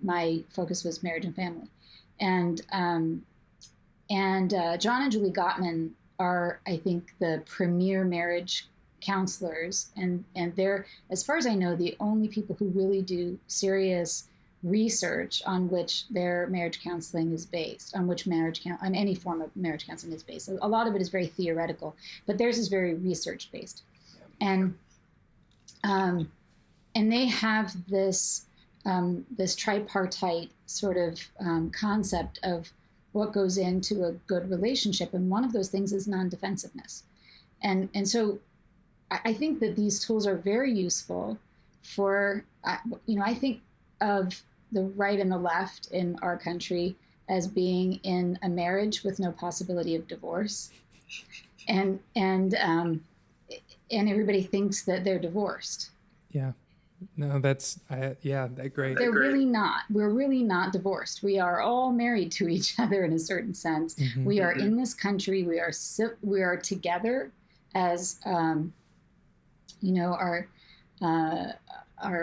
my focus was marriage and family. And John and Julie Gottman are, I think, the premier marriage counselors, and they're, as far as I know, the only people who really do serious research on which their marriage counseling is based, on any form of marriage counseling is based. So a lot of it is very theoretical, but theirs is very research based. And they have this tripartite sort of concept of what goes into a good relationship, and one of those things is non-defensiveness. And so I think that these tools are very useful for, I think of the right and the left in our country as being in a marriage with no possibility of divorce, and everybody thinks that they're divorced. Yeah, no, that's great. They're really not. We're really not divorced. We are all married to each other in a certain sense. Mm-hmm. We are in this country. We are together as our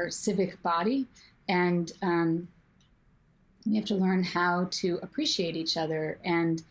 civic body. And we have to learn how to appreciate each other and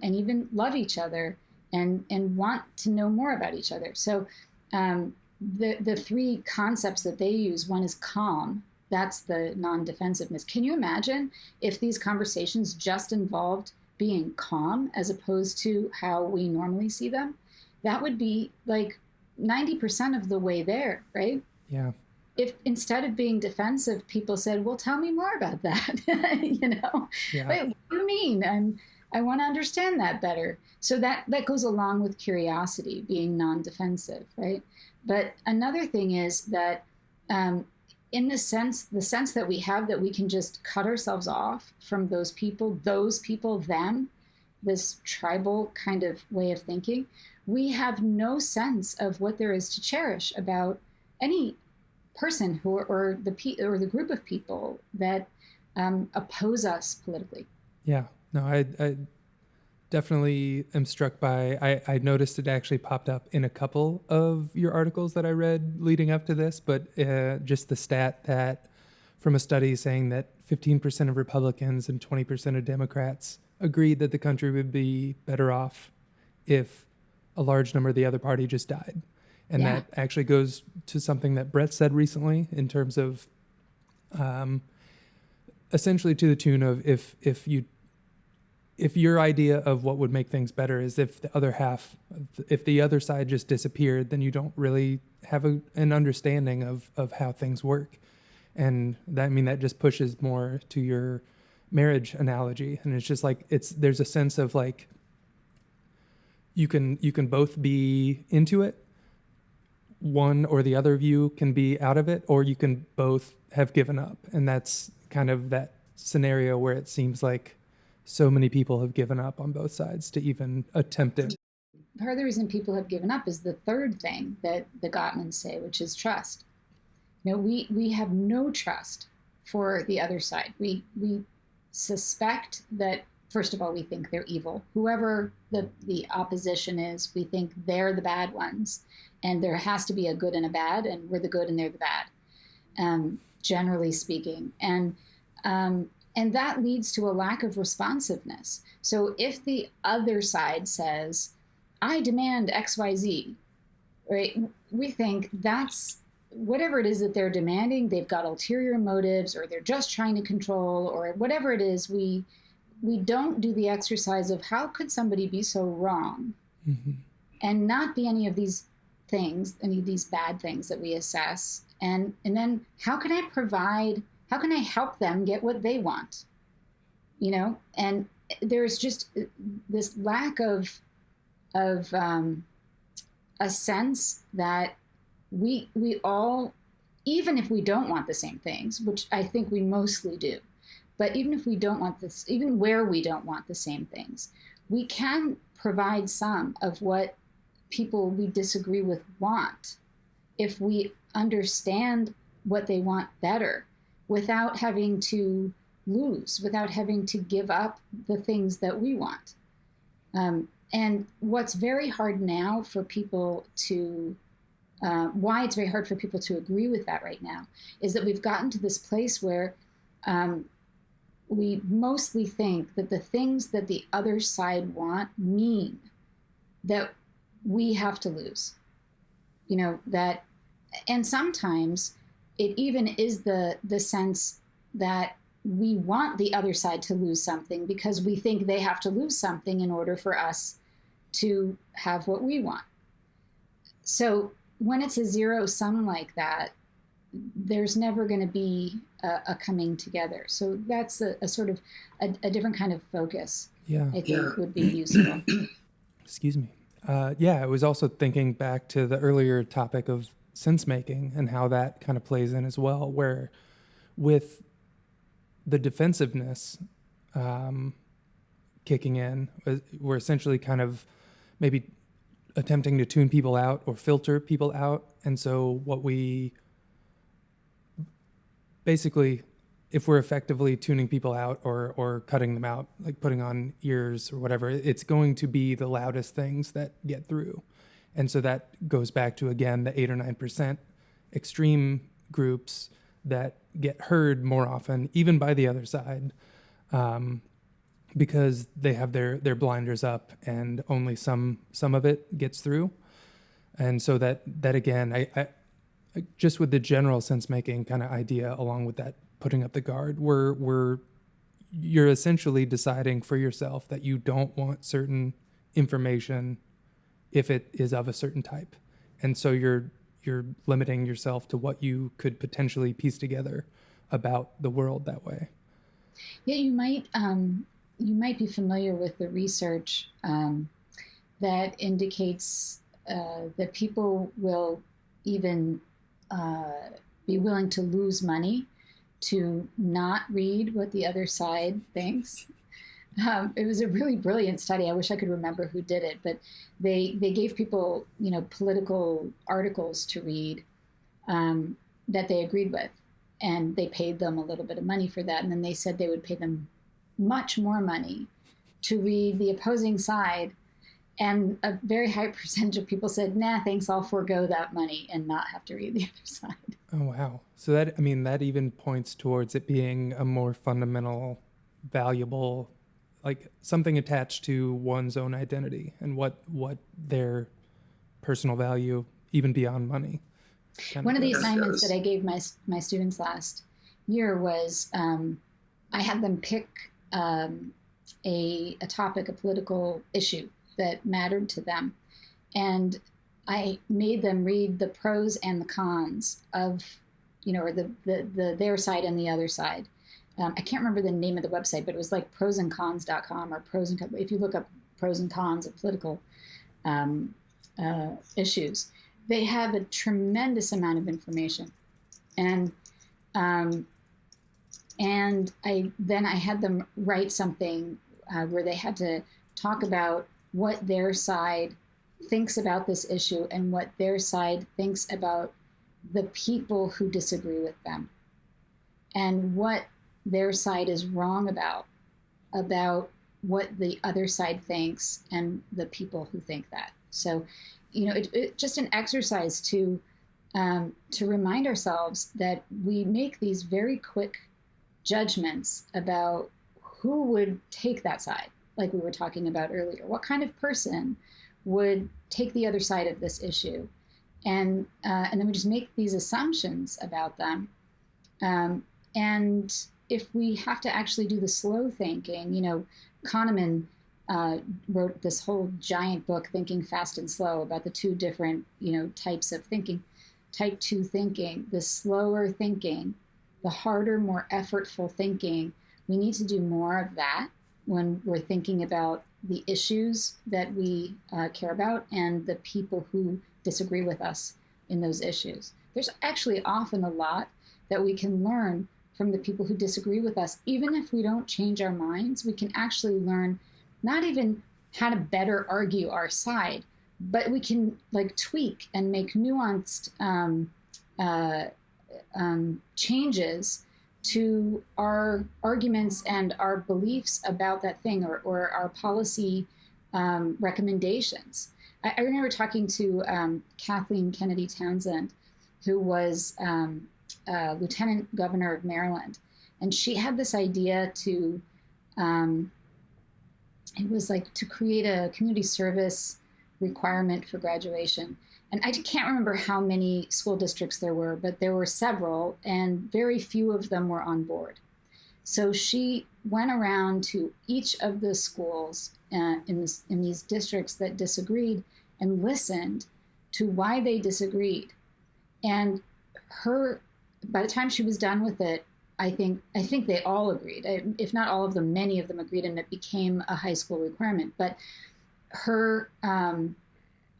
even love each other and want to know more about each other. So the three concepts that they use, one is calm. That's the non-defensiveness. Can you imagine if these conversations just involved being calm as opposed to how we normally see them? That would be like 90% of the way there, right? Yeah. If instead of being defensive, people said, well, tell me more about that, Yeah. Wait, what do you mean? I want to understand that better. So that goes along with curiosity, being non-defensive, right? But another thing is that in the sense that we have, that we can just cut ourselves off from those people, them, this tribal kind of way of thinking, we have no sense of what there is to cherish about any person or the group of people that oppose us politically. Yeah, no, I definitely am struck by, I noticed it actually popped up in a couple of your articles that I read leading up to this, but just the stat that from a study saying that 15% of Republicans and 20% of Democrats agreed that the country would be better off if a large number of the other party just died. And that actually goes to something that Brett said recently in terms of essentially to the tune of if your idea of what would make things better is if the other side just disappeared, then you don't really have an understanding of how things work. And that just pushes more to your marriage analogy. And it's just like, there's a sense of like, you can both be into it. One or the other of you can be out of it, or you can both have given up. And that's kind of that scenario where it seems like so many people have given up on both sides to even attempt it. Part of the reason people have given up is the third thing that the Gottmans say, which is trust. We have no trust for the other side. We suspect that, first of all, we think they're evil. Whoever the opposition is, we think they're the bad ones. And there has to be a good and a bad, and we're the good and they're the bad, generally speaking. And that leads to a lack of responsiveness. So if the other side says, I demand XYZ, right? We think that's whatever it is that they're demanding, they've got ulterior motives, or they're just trying to control, or whatever it is. We don't do the exercise of how could somebody be so wrong and not be any of these things, any of these bad things that we assess. And then how can I help them get what they want? And there's just this lack of a sense that we all, even if we don't want the same things, which I think we mostly do, but even if we don't want this, even where we don't want the same things, we can provide some of what people we disagree with want if we understand what they want better, without having to lose, without having to give up the things that we want. And what's very hard now for people to, why it's very hard for people to agree with that right now, is that we've gotten to this place where we mostly think that the things that the other side want mean that we have to lose. That, and sometimes it even is the sense that we want the other side to lose something because we think they have to lose something in order for us to have what we want. So when it's a zero sum like that, there's never going to be a coming together. So that's a sort of a different kind of focus, I think would be useful. Excuse me. I was also thinking back to the earlier topic of sense making and how that kind of plays in as well, where with the defensiveness kicking in, we're essentially kind of maybe attempting to tune people out or filter people out. And so what we basically, if we're effectively tuning people out or cutting them out, like putting on ears or whatever, it's going to be the loudest things that get through. And so that goes back to, again, the 8 or 9% extreme groups that get heard more often, even by the other side, because they have their blinders up and only some of it gets through. And so that again, I just with the general sense making kind of idea, along with that putting up the guard, you're essentially deciding for yourself that you don't want certain information if it is of a certain type. And so you're limiting yourself to what you could potentially piece together about the world that way. Yeah, you might be familiar with the research that indicates that people will even be willing to lose money to not read what the other side thinks. It was a really brilliant study. I wish I could remember who did it, but they gave people, political articles to read that they agreed with, and they paid them a little bit of money for that. And then they said they would pay them much more money to read the opposing side. And a very high percentage of people said, nah, thanks, I'll forego that money and not have to read the other side. Oh, wow. So that even points towards it being a more fundamental, valuable, like something attached to one's own identity and what their personal value, even beyond money. One of the assignments that I gave my students last year was I had them pick a topic, a political issue that mattered to them. And I made them read the pros and the cons of, or the their side and the other side. I can't remember the name of the website, but it was like prosandcons.com or if you look up pros and cons of political issues. They have a tremendous amount of information, and I had them write something where they had to talk about what their side thinks about this issue and what their side thinks about the people who disagree with them, and what their side is wrong about what the other side thinks and the people who think that. So, it just an exercise to remind ourselves that we make these very quick judgments about who would take that side, like we were talking about earlier. What kind of person would take the other side of this issue? And then we just make these assumptions about them. And if we have to actually do the slow thinking, Kahneman wrote this whole giant book, Thinking Fast and Slow, about the two different, types of thinking. Type 2 thinking, the slower thinking, the harder, more effortful thinking. We need to do more of that when we're thinking about the issues that we care about and the people who disagree with us in those issues. There's actually often a lot that we can learn from the people who disagree with us. Even if we don't change our minds, we can actually learn not even how to better argue our side, but we can tweak and make nuanced changes to our arguments and our beliefs about that thing, or our policy recommendations. I remember talking to Kathleen Kennedy Townsend, who was Lieutenant Governor of Maryland, and she had this idea to create a community service requirement for graduation. And I can't remember how many school districts there were, but there were several, and very few of them were on board. So she went around to each of the schools in these districts that disagreed and listened to why they disagreed. And by the time she was done with it, I think they all agreed. If not all of them, many of them agreed, and it became a high school requirement. But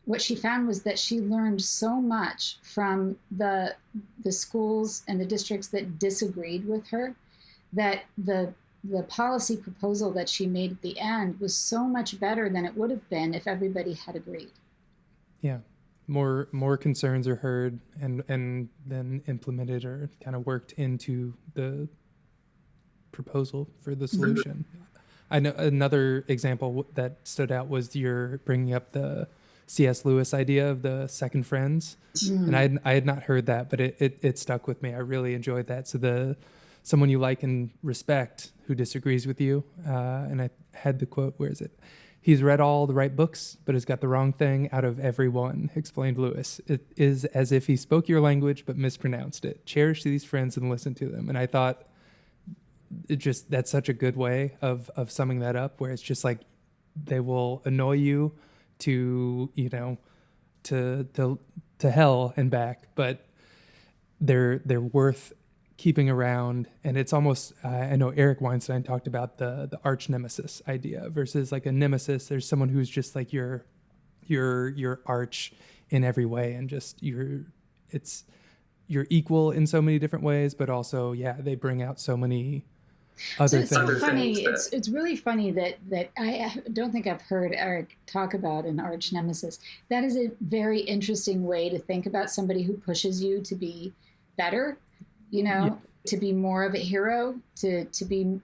what she found was that she learned so much from the schools and the districts that disagreed with her, that the policy proposal that she made at the end was so much better than it would have been if everybody had agreed. Yeah. More concerns are heard and then implemented or kind of worked into the proposal for the solution. I know another example that stood out was your bringing up the C.S. Lewis idea of the second friends. And I had not heard that, but it stuck with me. I really enjoyed that. So someone you like and respect who disagrees with you, and I had the quote, where is it? He's read all the right books, but has got the wrong thing out of every one, explained Lewis. It is as if he spoke your language but mispronounced it. Cherish these friends and listen to them. And I thought that's such a good way of summing that up, where it's just like they will annoy you to hell and back, but they're worth keeping around. And it's almost I know Eric Weinstein talked about the arch nemesis idea versus like a nemesis. There's someone who's just like your arch in every way, and just you're equal in so many different ways, but also they bring out so many other things. So funny. It's really funny that I don't think I've heard Eric talk about an arch nemesis. That is a very interesting way to think about somebody who pushes you to be better, to be more of a hero, to be,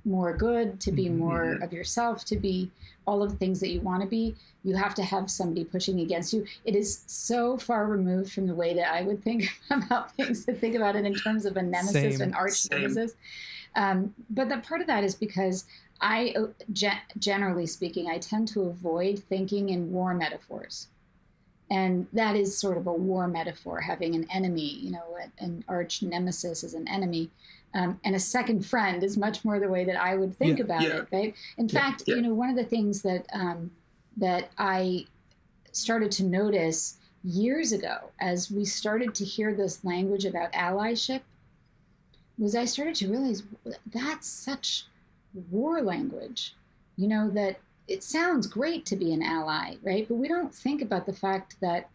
more good, to be more of yourself, to be all of the things that you want to be. You have to have somebody pushing against you. It is so far removed from the way that I would think about things, to think about it in terms of a nemesis, an arch nemesis. But the part of that is because I, generally speaking, I tend to avoid thinking in war metaphors. And that is sort of a war metaphor, having an enemy, an arch nemesis is an enemy. And a second friend is much more the way that I would think about it, right? In fact, one of the things that I started to notice years ago, as we started to hear this language about allyship, was I started to realize that's such war language, that it sounds great to be an ally, right? But we don't think about the fact that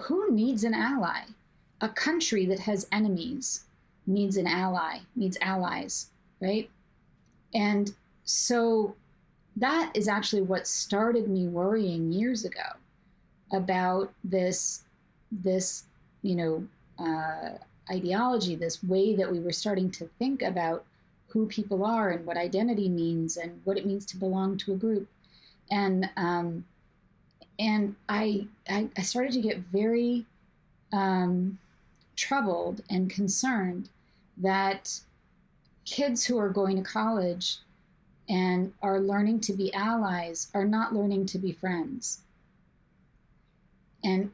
who needs an ally? A country that has enemies needs an ally, needs allies, right? And so that is actually what started me worrying years ago about this ideology, this way that we were starting to think about who people are and what identity means and what it means to belong to a group. And I started to get very troubled and concerned that kids who are going to college and are learning to be allies are not learning to be friends. And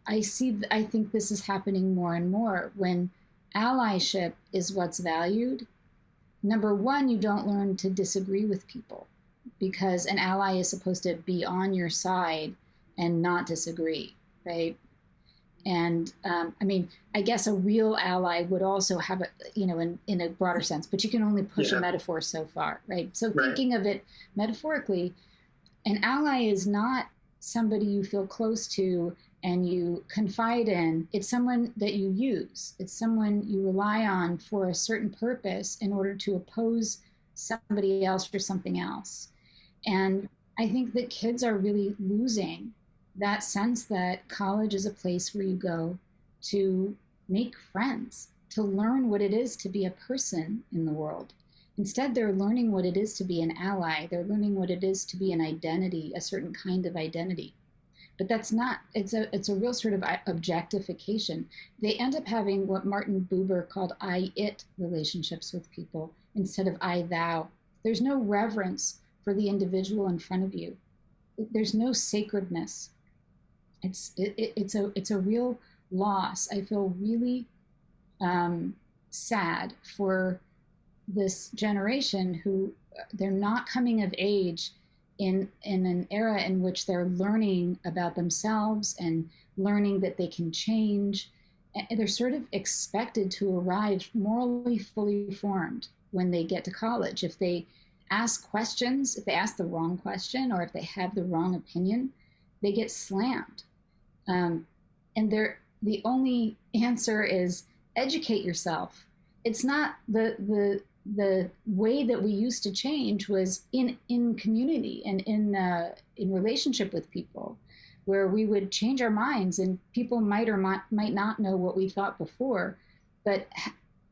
I think this is happening more and more when allyship is what's valued. Number one, you don't learn to disagree with people because an ally is supposed to be on your side and not disagree, right? And I guess a real ally would also have a, in a broader sense, but you can only push a metaphor so far, right? So thinking of it metaphorically, an ally is not somebody you feel close to and you confide in. It's someone that you use. It's someone you rely on for a certain purpose in order to oppose somebody else or something else. And I think that kids are really losing that sense that college is a place where you go to make friends, to learn what it is to be a person in the world. Instead, they're learning what it is to be an ally. They're learning what it is to be an identity, a certain kind of identity. But that's not, it's a real sort of objectification. They end up having what Martin Buber called I-it relationships with people instead of I-thou. There's no reverence for the individual in front of you. There's no sacredness. It's a real loss. I feel really sad for this generation who they're not coming of age in an era in which they're learning about themselves and learning that they can change. And they're sort of expected to arrive morally fully formed when they get to college. If they ask questions, if they ask the wrong question or if they have the wrong opinion, they get slammed. And the only answer is educate yourself. It's not the way that we used to change was in community and in relationship with people, where we would change our minds and people might or might not know what we thought before. But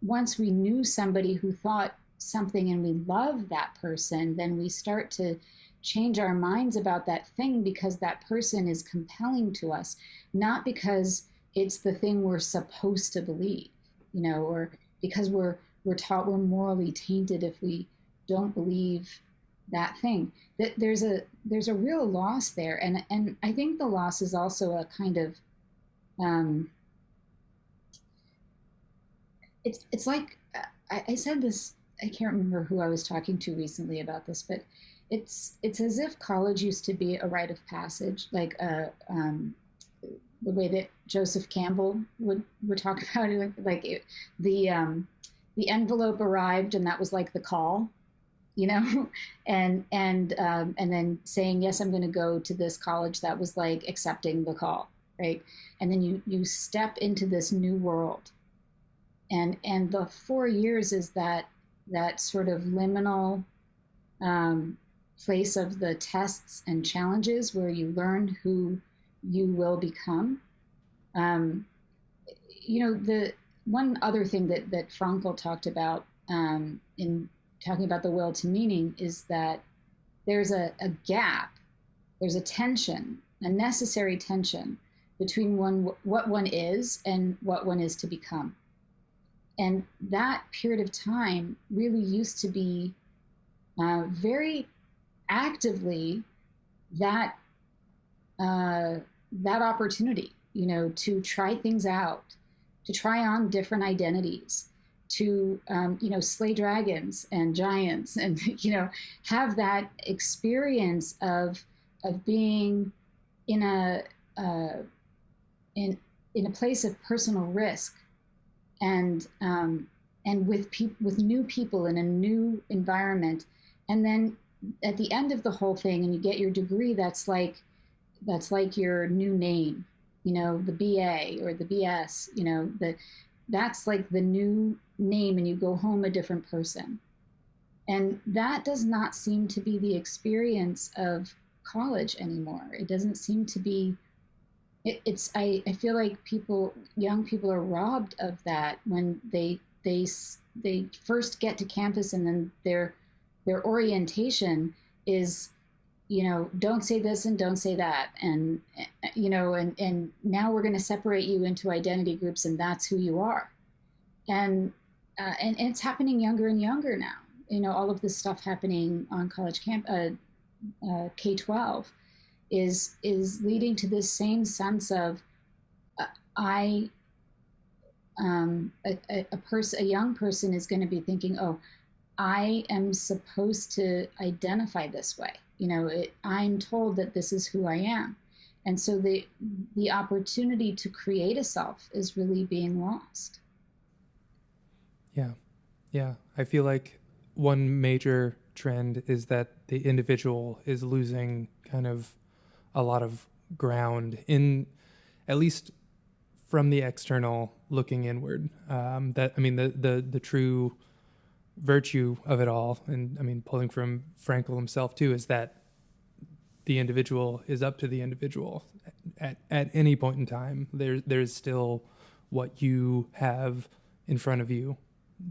once we knew somebody who thought something and we loved that person, then we start to change our minds about that thing because that person is compelling to us, not because it's the thing we're supposed to believe, or because we're taught we're morally tainted if we don't believe that thing. That there's a real loss there, and I think the loss is also a kind of it's like I said this. I can't remember who I was talking to recently about this, but it's as if college used to be a rite of passage, like the way that Joseph Campbell would talk about it, like the envelope arrived and that was like the call, and then saying, yes, I'm going to go to this college, that was like accepting the call, right? And then you step into this new world, and the 4 years is that sort of liminal place of the tests and challenges where you learn who you will become. The one other thing that Frankl talked about in talking about the will to meaning is that there's a gap, there's a tension, a necessary tension between what one is and what one is to become. And that period of time really used to be very actively that opportunity, to try things out, to try on different identities, to slay dragons and giants, and have that experience of being in a place of personal risk, and with new people in a new environment, and then at the end of the whole thing, and you get your degree, that's like your new name, the BA or the BS, that's like the new name, and you go home a different person. And that does not seem to be the experience of college anymore. It doesn't seem to be. I feel like young people are robbed of that when they first get to campus, and then their orientation is, don't say this and don't say that, and and now we're going to separate you into identity groups, and that's who you are. And it's happening younger and younger now. All of this stuff happening on college camp, K-12, is leading to this same sense of a young person is going to be thinking, oh, I am supposed to identify this way. I'm told that this is who I am. And so the opportunity to create a self is really being lost. Yeah. I feel like one major trend is that the individual is losing kind of a lot of ground, in at least from the external looking inward. The true virtue of it all, and pulling from Frankl himself too, is that the individual is up to the individual at any point in time. There's still what you have in front of you,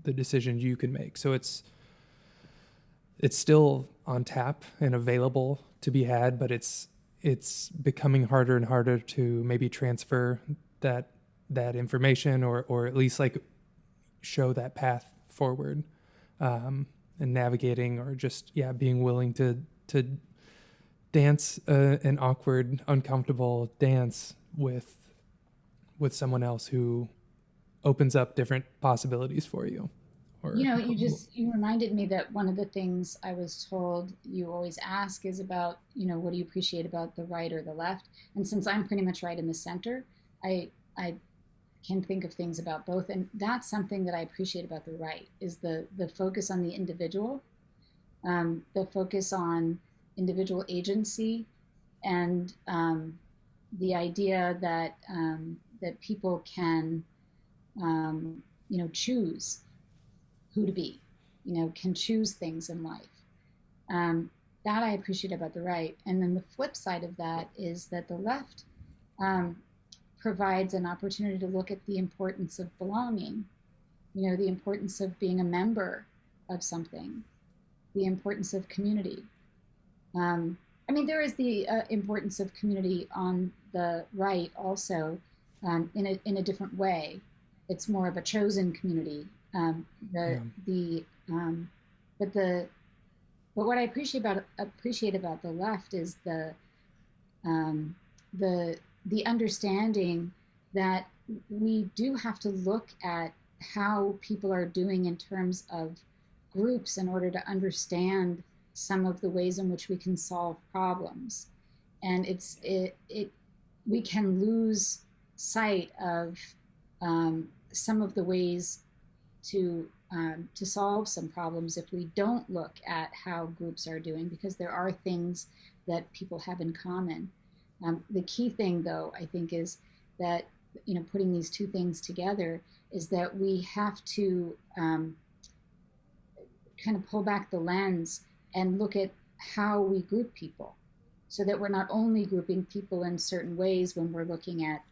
the decisions you can make. So it's still on tap and available to be had, but it's becoming harder and harder to maybe transfer that information, or at least like show that path forward, and navigating, or just being willing to dance an awkward, uncomfortable dance with someone else who opens up different possibilities for you. You reminded me that one of the things I was told you always ask is about, what do you appreciate about the right or the left? And since I'm pretty much right in the center, I can think of things about both. And that's something that I appreciate about the right, is the focus on the individual, the focus on individual agency, and the idea that people can, choose who to be, can choose things in life. That I appreciate about the right. And then the flip side of that is that the left provides an opportunity to look at the importance of belonging, the importance of being a member of something, the importance of community. There is the importance of community on the right also, in a different way. It's more of a chosen community. But what I appreciate about the left is the understanding that we do have to look at how people are doing in terms of groups in order to understand some of the ways in which we can solve problems. And we can lose sight of some of the ways to solve some problems if we don't look at how groups are doing, because there are things that people have in common. The key thing, though, I think, is that putting these two things together is that we have to kind of pull back the lens and look at how we group people, so that we're not only grouping people in certain ways when we're looking at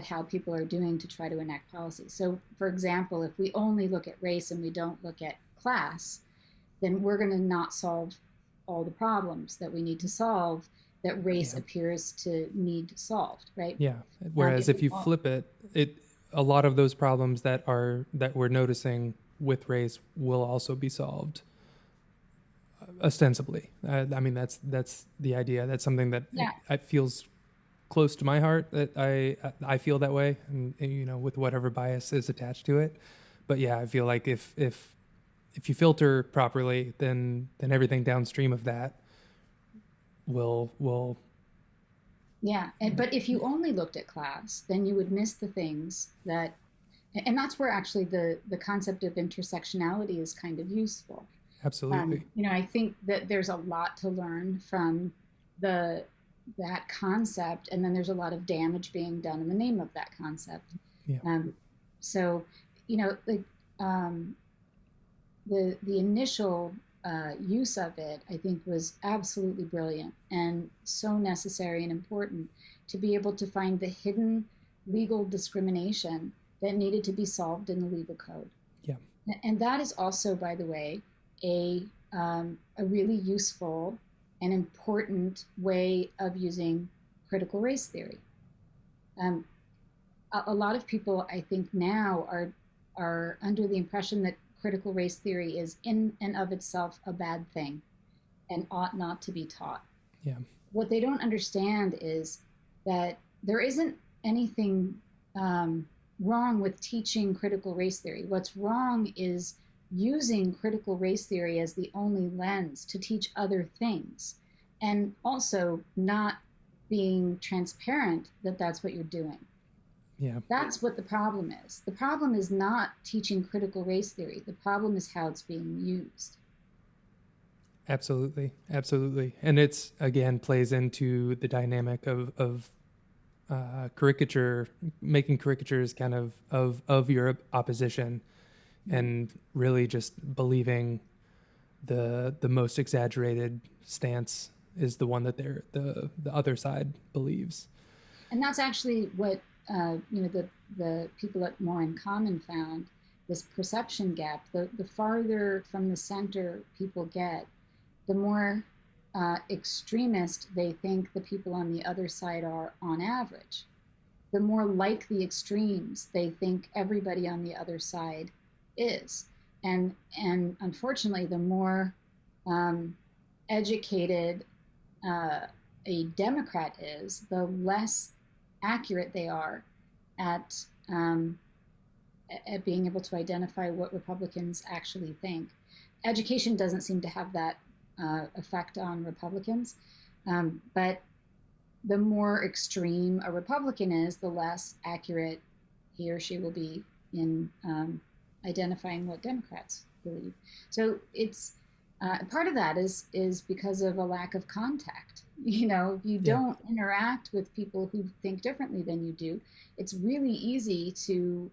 how people are doing to try to enact policy. So, for example, if we only look at race and we don't look at class, then we're going to not solve all the problems that we need to solve that race appears to need solved, right? Yeah. Whereas if you flip it, a lot of those problems that we're noticing with race will also be solved ostensibly. That's the idea. That's something that it feels close to my heart, that I feel that way, and with whatever bias is attached to it. But I feel like if you filter properly, then everything downstream of that will but if you only looked at class, then you would miss the things that, and that's where actually the concept of intersectionality is kind of useful, Absolutely. I think that there's a lot to learn from that concept, and then there's a lot of damage being done in the name of that concept. Yeah. So, like the initial use of it, I think, was absolutely brilliant and so necessary and important to be able to find the hidden legal discrimination that needed to be solved in the legal code. Yeah. And that is also, by the way, a really useful and important way of using critical race theory. A lot of people, I think, now are under the impression that critical race theory is in and of itself a bad thing and ought not to be taught. Yeah. What they don't understand is that there isn't anything wrong with teaching critical race theory. What's wrong is using critical race theory as the only lens to teach other things, and also not being transparent that that's what you're doing. Yeah. That's what the problem is. The problem is not teaching critical race theory. The problem is how it's being used. Absolutely. Absolutely. And it's, again, plays into the dynamic of caricature, making caricatures kind of your opposition, and really just believing the most exaggerated stance is the one that the other side believes. And that's actually what the people at More in Common found, this perception gap. The farther from the center people get, the more extremist they think the people on the other side are on average. The more like the extremes they think everybody on the other side is. And unfortunately, the more educated a Democrat is, the less accurate they are at being able to identify what Republicans actually think. Education doesn't seem to have that effect on Republicans, but the more extreme a Republican is, the less accurate he or she will be in identifying what Democrats believe. So it's part of that is because of a lack of contact. If you don't interact with people who think differently than you do, it's really easy to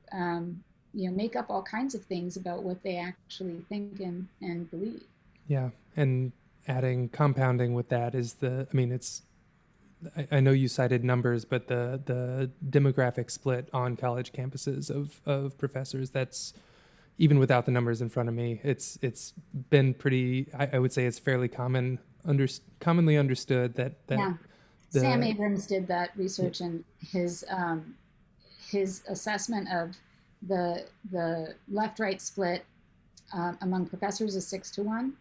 make up all kinds of things about what they actually think and believe. Yeah, and compounding with that is I know you cited numbers, but the demographic split on college campuses of professors, that's, even without the numbers in front of me, it's been pretty, I would say it's fairly commonly understood that Sam Abrams did that research, and his assessment of the left-right split among professors is 6-1,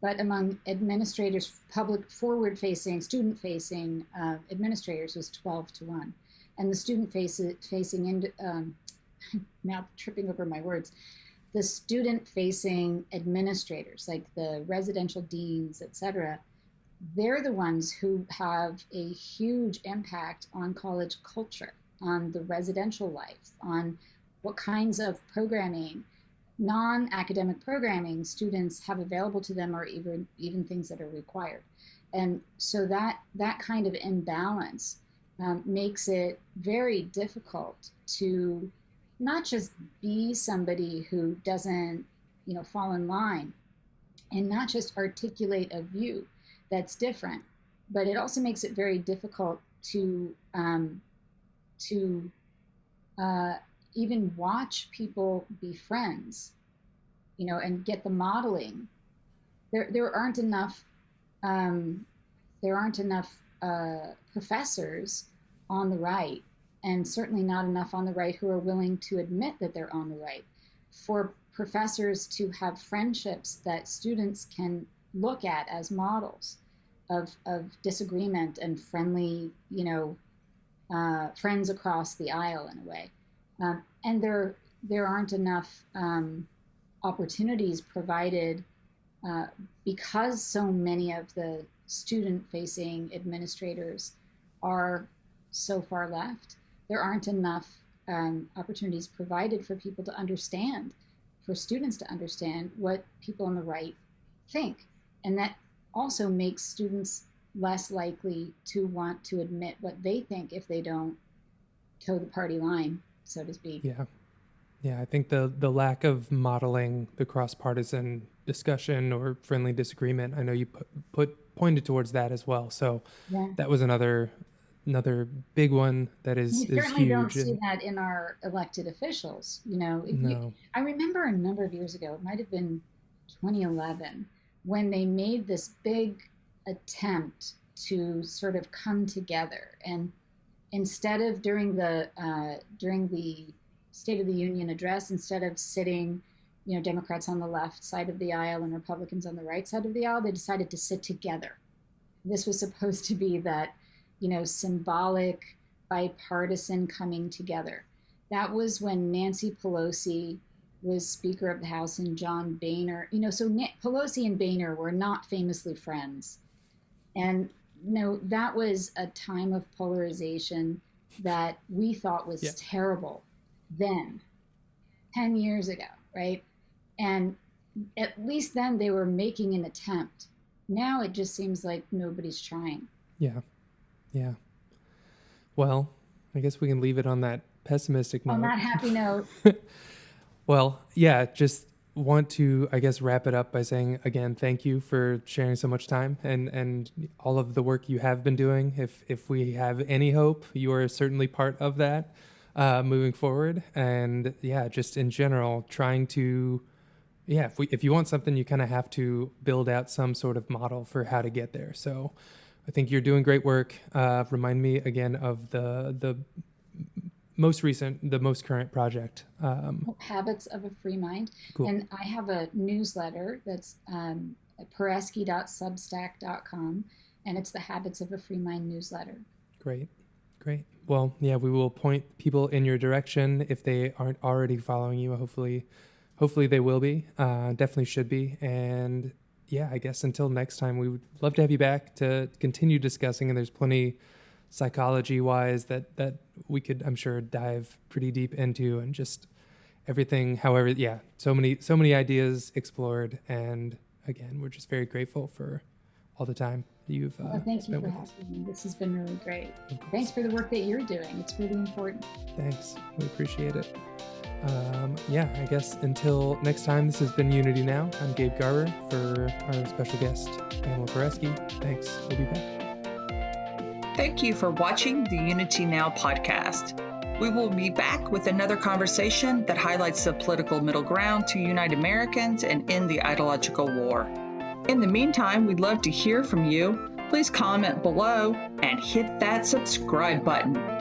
but among administrators, public forward-facing, student-facing administrators was 12-1, and the student-facing now tripping over my words. The student-facing administrators, like the residential deans, etc., they're the ones who have a huge impact on college culture, on the residential life, on what kinds of programming, non-academic programming students have available to them, or even things that are required. And so that kind of imbalance makes it very difficult to not just be somebody who doesn't, fall in line, and not just articulate a view that's different, but it also makes it very difficult to even watch people be friends, and get the modeling. There aren't enough professors on the right, and certainly not enough on the right who are willing to admit that they're on the right, for professors to have friendships that students can look at as models of disagreement and friendly, friends across the aisle in a way. And there aren't enough opportunities provided because so many of the student-facing administrators are so far left. There aren't enough opportunities provided for people to understand, for students to understand what people on the right think. And that also makes students less likely to want to admit what they think if they don't toe the party line, so to speak. Yeah, I think the lack of modeling the cross-partisan discussion or friendly disagreement, I know you pointed towards that as well. So that was another big one that is huge. We certainly don't see that in our elected officials. I remember a number of years ago, it might have been 2011, when they made this big attempt to sort of come together. And instead of during the State of the Union address, instead of sitting, Democrats on the left side of the aisle and Republicans on the right side of the aisle, they decided to sit together. This was supposed to be that, symbolic, bipartisan coming together. That was when Nancy Pelosi was Speaker of the House and John Boehner, so Pelosi and Boehner were not famously friends. And, that was a time of polarization that we thought was terrible then, 10 years ago, right? And at least then they were making an attempt. Now it just seems like nobody's trying. Yeah. Well, I guess we can leave it on that pessimistic note. On that happy note. Well, yeah, just want to, I guess, wrap it up by saying, again, thank you for sharing so much time and all of the work you have been doing. If we have any hope, you are certainly part of that moving forward. And just in general, trying to, if you want something, you kind of have to build out some sort of model for how to get there. So I think you're doing great work. Remind me again of the most current project. Habits of a Free Mind. Cool. And I have a newsletter that's paresky.substack.com, and it's the Habits of a Free Mind newsletter. Great. Well, we will point people in your direction if they aren't already following you. Hopefully they will be. Definitely should be. And I guess until next time, we would love to have you back to continue discussing. And there's plenty psychology-wise that we could, I'm sure, dive pretty deep into, and just everything. However, so many ideas explored. And again, we're just very grateful for all the time you've thank you for having me. This has been really great. Thanks for the work that you're doing. It's really important. Thanks. We appreciate it. I guess until next time, this has been Unity Now. I'm Gabe Garber for our special guest, Pamela Paresky. Thanks. We'll be back. Thank you for watching the Unity Now podcast. We will be back with another conversation that highlights the political middle ground to unite Americans and end the ideological war. In the meantime, we'd love to hear from you. Please comment below and hit that subscribe button.